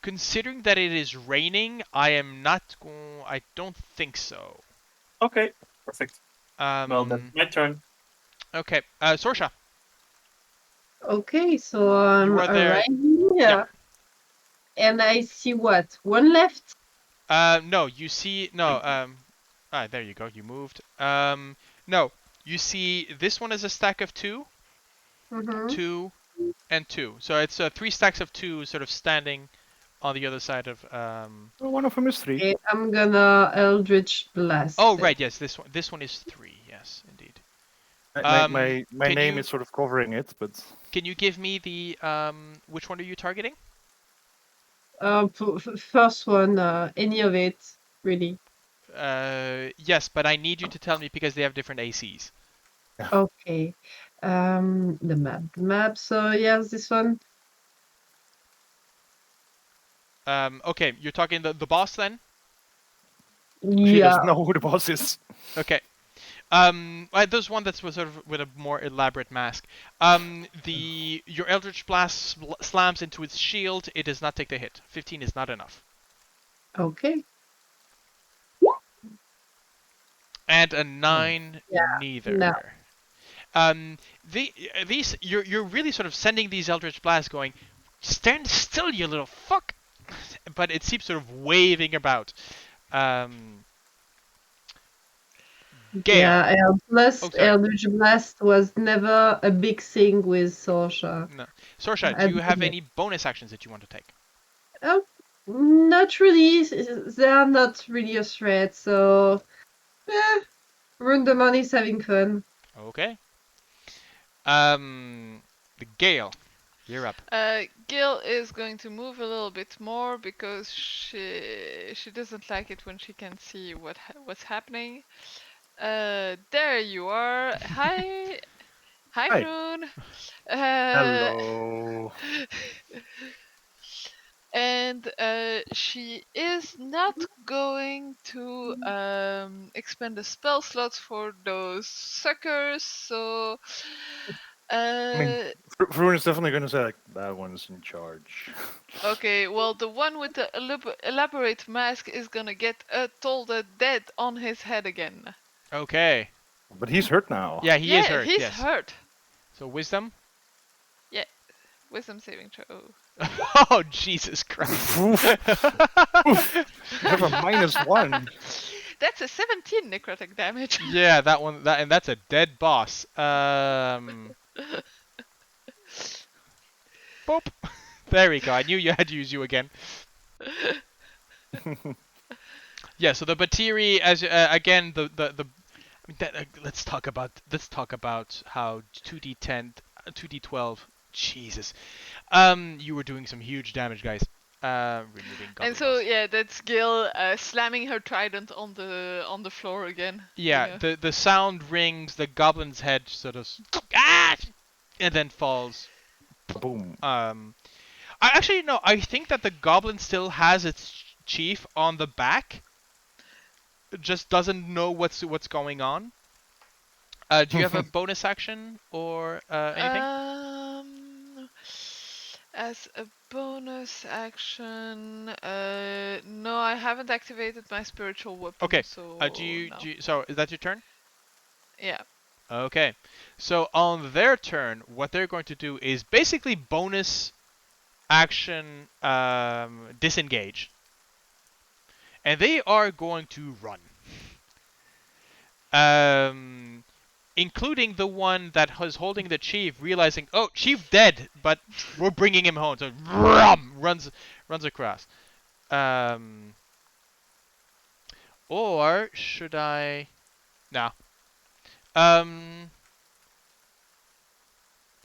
Considering that it is raining, I don't think so. Okay, perfect. Well, that's my turn. Okay. Sorsha, Okay, so you are there. arriving, Yeah. and I see what? One left? No, you see no. There you go. You moved. No, you see this one is a stack of two, Mm-hmm. 2, and 2. So it's 3 stacks of 2, sort of standing on the other side of. one of them is 3. Okay, I'm gonna Eldritch Blast. Oh it. right, yes. This one is 3. Yes, indeed. My Can name you- is sort of covering it, but Can you give me the which one are you targeting? First one, any of it, really. Yes, but I need you to tell me because they have different ACs. Okay. The map. So yes, this one. Okay, you're talking the boss then? she Yeah. doesn't know who the boss is. Okay. There's one that's sort of with a more elaborate mask. Your Eldritch Blast slams into its shield. It does not take the hit. 15 is not enough. Okay. And a 9, Yeah, neither. no. These you're really sort of sending these Eldritch Blasts, going, stand still, you little fuck. But it seems sort of waving about. Gale. Yeah, Oh, sorry. Eldritch Blast was never a big thing with Sorsha. No. Sorsha, do At you the have moment. any bonus actions that you want to take? Oh, not really. They are not really a threat, so Vroondomon is having fun. Okay. The Gale, you're up. Gale is going to move a little bit more because she doesn't like it when she can see what's happening. There you are. Hi, hi, Hi. Vroon. Hello. And she is not going to expend the spell slots for those suckers, so mean, Vroon is definitely going to say, like, that one's in charge. okay, well, the one with the elaborate mask is gonna get a Tolda dead on his head again. Okay. But he's hurt now. Yeah, he is Yeah, hurt. he's Yes. hurt. So wisdom. Yeah, wisdom saving throw. Oh Jesus Christ! Oof. You have a -1. That's a 17 necrotic damage. Yeah, that one. That's a dead boss. Boop. There we go. I knew you had to use you again. Yeah. So the Batiri, as again, I mean, let's talk about how 2d10, 2d12. Jesus. You were doing some huge damage, guys. Removing goblin And so boss. yeah, that's Gale slamming her trident on the floor again. Yeah, the sound rings, the goblin's head sort of and then falls. Boom. I actually no, I think that the goblin still has its chief on the back. It just doesn't know what's going on. Do you have a bonus action or anything? As a bonus action, no, I haven't activated my spiritual weapon, Okay. so no. So is that your turn? Yeah. Okay. So on their turn, what they're going to do is basically bonus action disengage, and they are going to run. Um, including the one that was holding the chief, realizing, oh, chief dead, but we're bringing him home. So runs across. Um, or should I? No. Um,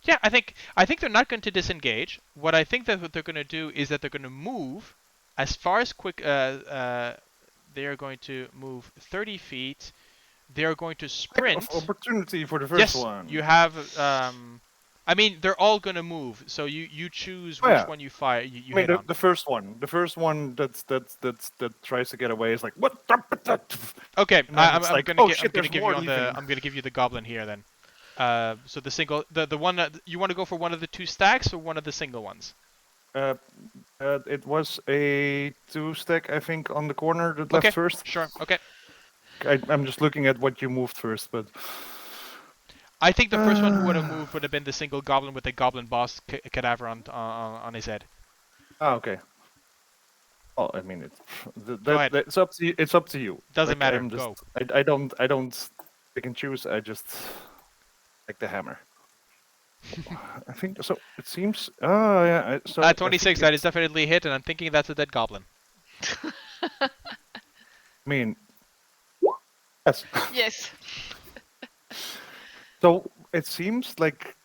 yeah, I think they're not going to disengage. What I think that what they're going to do is that they're going to move as far as quick. They are going to move 30 feet. They are going to Lack of sprint. opportunity for the first Yes, one. you have. I mean, they're all gonna move, so you choose Oh, which yeah. one you fire. You I mean, hit on. the first one that tries to get away is like, what? Okay, And then I'm, it's I'm like, gonna oh get, I'm shit, gonna there's give more you on the leaving. I'm gonna give you the goblin here then. So the one that you want to go for one of the two stacks or one of the single ones. It was a 2-stack, I think, on the corner that Okay, left first. sure. Okay, I'm just looking at what you moved first, but I think the first one who would have moved would have been the single goblin with the goblin boss cadaver on his head. okay. Well, I mean, Go ahead. that's up to you. It's up to you. Doesn't Like, matter. I'm just, Go. I don't pick and choose. I just like the hammer. I think so. It seems. Oh yeah. So I think 26. That is definitely a hit, and I'm thinking that's a dead goblin. I mean, yes. Yes. So it seems like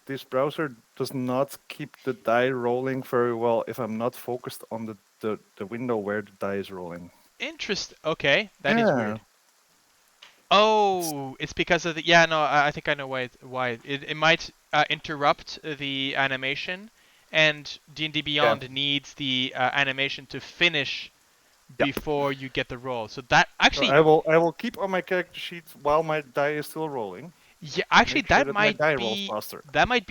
this browser does not keep the die rolling very well if I'm not focused on the window where the die is rolling. Okay, that is Yeah. weird. Oh, it's because of the. Yeah, no, I think I know why. It might interrupt the animation, and D&D Beyond needs the animation to finish Yeah. before you get the roll. So that So actually, I will keep on my character sheet while my die is still rolling. yeah, actually Make sure that that my might die rolls be faster.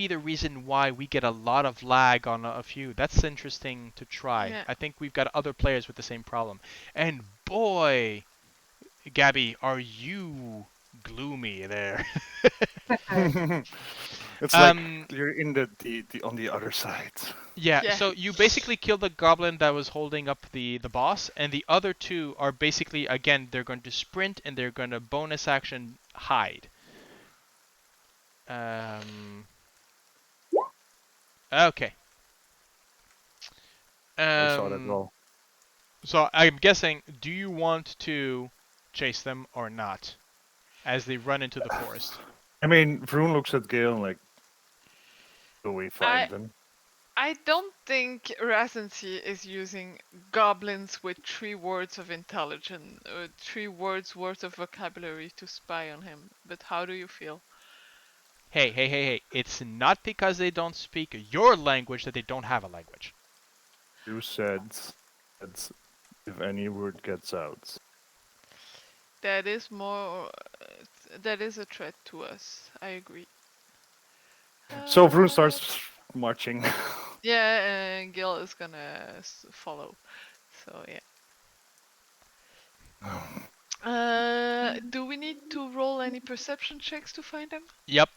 the reason why we get a lot of lag on a few. That's interesting to try. Yeah. I think we've got other players with the same problem. And boy, Gabby, are you gloomy there? It's like you're in the on the other side. Yeah, Yeah. so you basically killed the goblin that was holding up the boss, and the other two are basically, again, they're going to sprint and they're going to bonus action hide. Okay. I saw that roll. So I'm guessing, do you want to chase them or not as they run into the forest? I mean, Vroon looks at Gale and like, do we find them? I don't think Razency is using goblins with 3 words of intelligence, 3 words worth of vocabulary to spy on him. But how do you feel? Hey. It's not because they don't speak your language that they don't have a language. You said that if any word gets out. That is more. That is a threat to us. I agree. So Vroon starts marching. Yeah, and Gil is gonna follow. So yeah. Do we need to roll any perception checks to find them? Yep.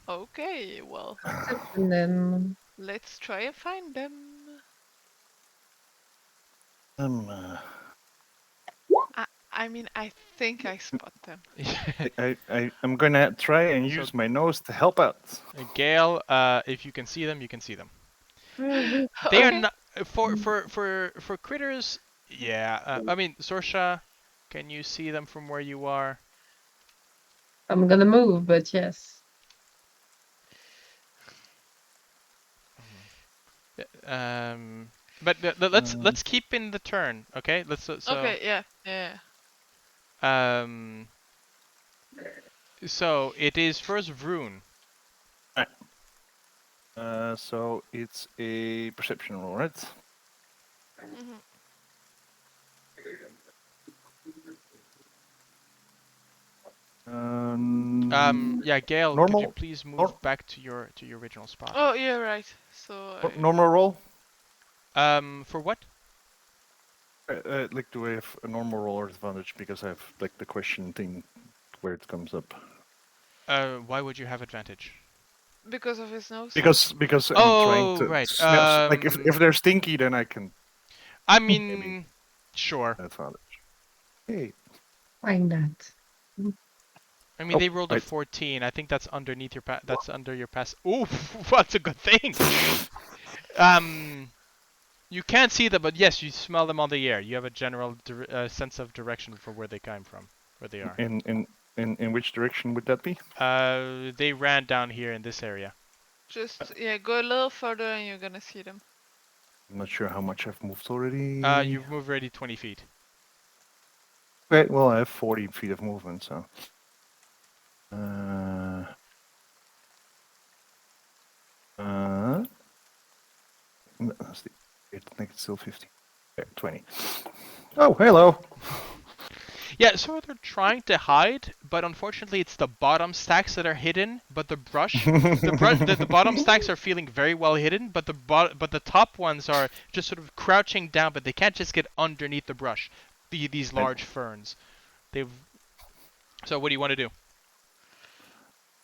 Okay, well, And then let's try and find them. I mean, I think I spot them. I'm gonna try and use my nose to help out. Gale, if you can see them, you can see them. They Okay. are not for critters. Yeah, I mean, Sorsha, can you see them from where you are? I'm gonna move, but yes. But let's keep in the turn, okay? Okay, yeah. So it is first Vroon. So it's a perception roll, right? Mhm. Yeah, Gale, could you Normal. please move back to your original spot? Oh, yeah, right. So Normal roll. For what? Like, do I have a normal roll or advantage because I have like the question thing where it comes up? Why would you have advantage? because of his nose. Because I'm trying Oh, to right. smell. Like if they're stinky, then I can I maybe mean, sure. advantage. Hey. Like that. I mean, Oh, they rolled a right. 14. I think that's underneath your that's under your pass. Ooh, that's a good thing. You can't see them, but yes, you smell them on the air. You have a general sense of direction for where they came from, where they are. In which direction would that be? They ran down here in this area. Just, yeah, go a little further and you're gonna see them. I'm not sure how much I've moved already. You've moved already 20 feet. Okay, well I have 40 feet of movement, so. Let's see. I think it's still 50. Okay, 20. Oh, hello. Yeah, so they're trying to hide, but unfortunately it's the bottom stacks that are hidden, but the brush, the bottom stacks are feeling very well hidden, but the top ones are just sort of crouching down, but they can't just get underneath the brush. These large ferns. They've. So what do you want to do?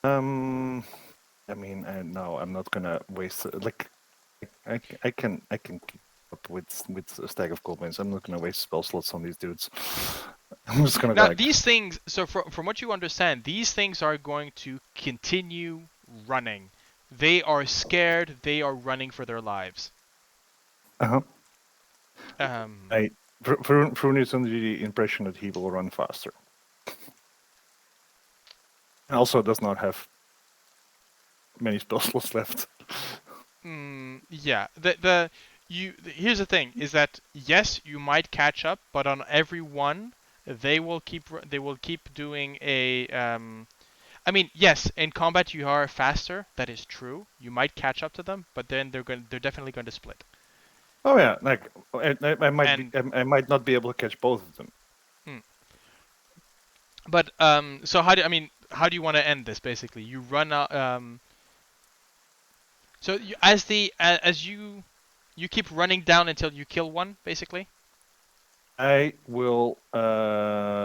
I mean, no, I'm not gonna waste. Like, I can keep up with a stack of goblins. I'm not gonna waste spell slots on these dudes. I'm just gonna Now like. these things. So from what you understand, these things are going to continue running. They are scared. They are running for their lives. Uh huh. Um. Vroon is under the impression that he will run faster. And also does not have many spell slots left. Yeah. Here's the thing: is that yes, you might catch up, but on every one, they will keep doing a. I mean, yes, in combat you are faster. That is true. You might catch up to them, but then they're definitely going to split. Oh yeah, like I might not be able to catch both of them. But so how do you want to end this? Basically, you run out. So as you keep running down until you kill one, basically. I will. Vroon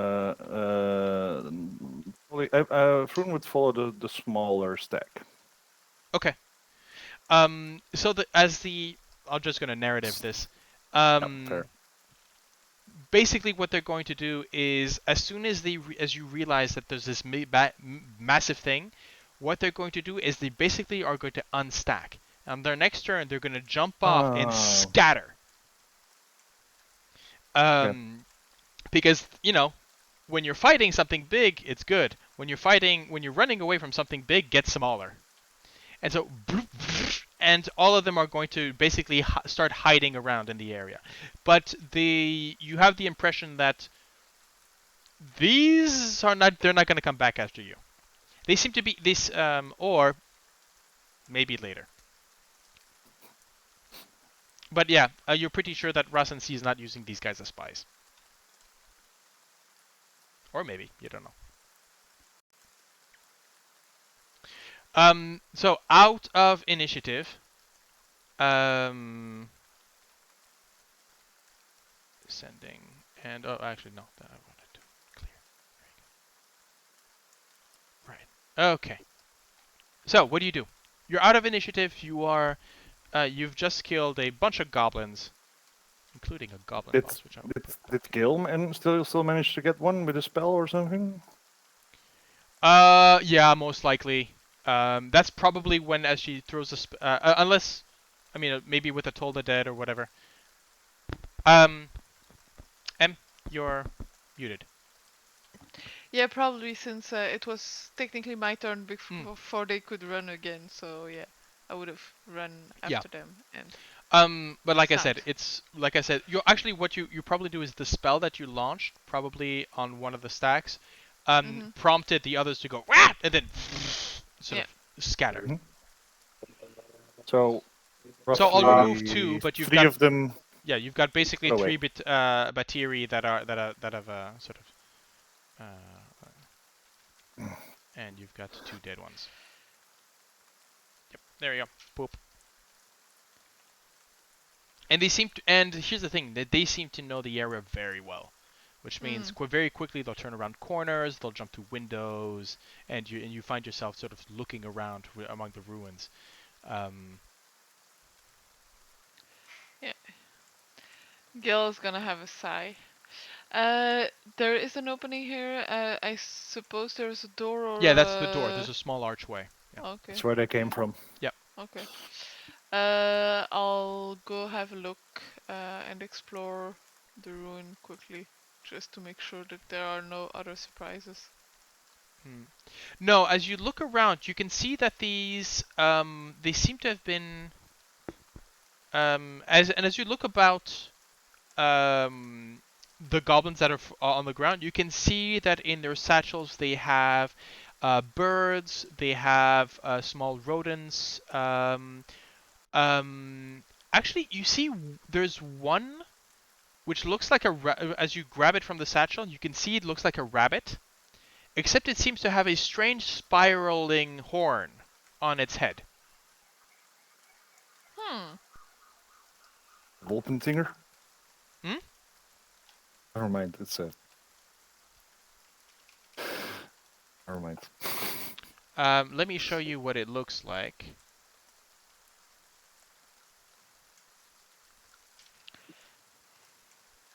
would follow the smaller stack. Okay. So I'm just gonna narrative this. Fair. Basically, what they're going to do is, as soon as as you realize that there's this massive thing, what they're going to do is they basically are going to unstack. On their next turn, they're going to jump off and scatter. Because when you're fighting something big, it's good. When you're running away from something big, get smaller. And so, and all of them are going to basically start hiding around in the area. But you have the impression that they're not going to come back after you. They seem to be this, or maybe later. But yeah, you're pretty sure that Rasen C is not using these guys as spies. Or maybe, you don't know. So out of initiative, sending, and actually no, that I wanted to clear. Right. Okay. So what do? You're out of initiative. You've just killed a bunch of goblins, including a goblin boss, which Did Gale still manage to get one with a spell or something? Yeah, most likely. That's probably when, as she throws unless, maybe with a Toll the Dead or whatever. M, you're muted. Yeah, probably since it was technically my turn before they could run again. So yeah, I would have run after them and. But like I said, you actually what you probably do is the spell that you launched probably on one of the stacks, prompted the others to go Wah! And then sort of scatter. So I'll remove 2, but you've got 3 of them. Yeah, you've got basically 3 battery that have sort of. And you've got 2 dead ones. Yep, there you go. Boop. And they seem to, and here's the thing, that they seem to know the area very well, which means very quickly they'll turn around corners, they'll jump through windows, and you find yourself sort of looking around among the ruins. Yeah. Gale is gonna have a sigh. There is an opening here. I suppose there's a door or Yeah, that's the door. There's a small archway. Yeah. Okay. That's where they came from. Yep. Okay. I'll go have a look and explore the ruin quickly, just to make sure that there are no other surprises. No, as you look around, you can see that these they seem to have been as you look about the goblins that are on the ground, you can see that in their satchels they have birds, they have small rodents. Actually, you see there's one which looks like as you grab it from the satchel, you can see it looks like a rabbit, except it seems to have a strange spiraling horn on its head. Wolpensinger? Hmm? Never mind, it's a... Never mind. Let me show you what it looks like.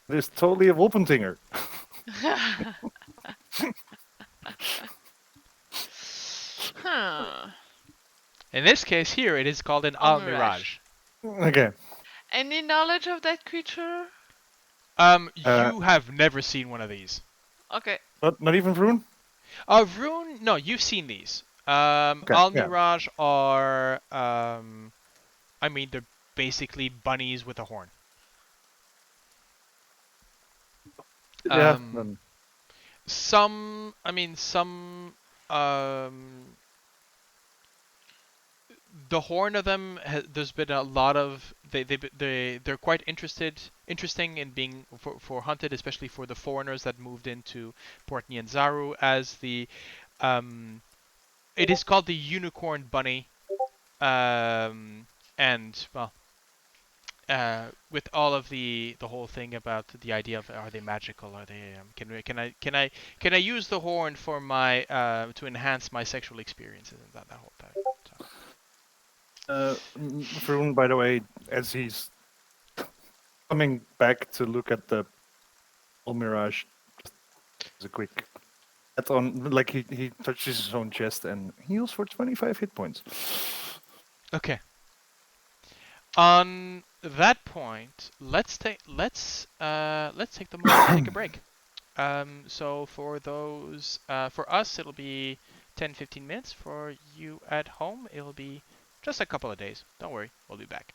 It is totally a Wolpensinger. Huh. In this case here, it is called an Almirage. almirage. Okay. Any knowledge of that creature? You have never seen one of these. Okay. Not even Vroon? Vroon, no, you've seen these. Almirage are, I mean, they're basically bunnies with a horn. Yeah, Some, the horn of them, there's been a lot of, they're quite interesting in being for hunted, especially for the foreigners that moved into Port Nyanzaru as the, it is called the unicorn bunny, and well, with all of the whole thing about the idea of are they magical, are they can I use the horn for my to enhance my sexual experiences and that whole thing. So. Vroon, by the way, as he's coming back to look at the Mirage, as a quick add on, like he touches his own chest and heals for 25 hit points. Okay. On that point, let's take the moment to take a break. So for those, for us, it'll be 10-15 minutes. For you at home, it'll be just a couple of days. Don't worry, we'll be back.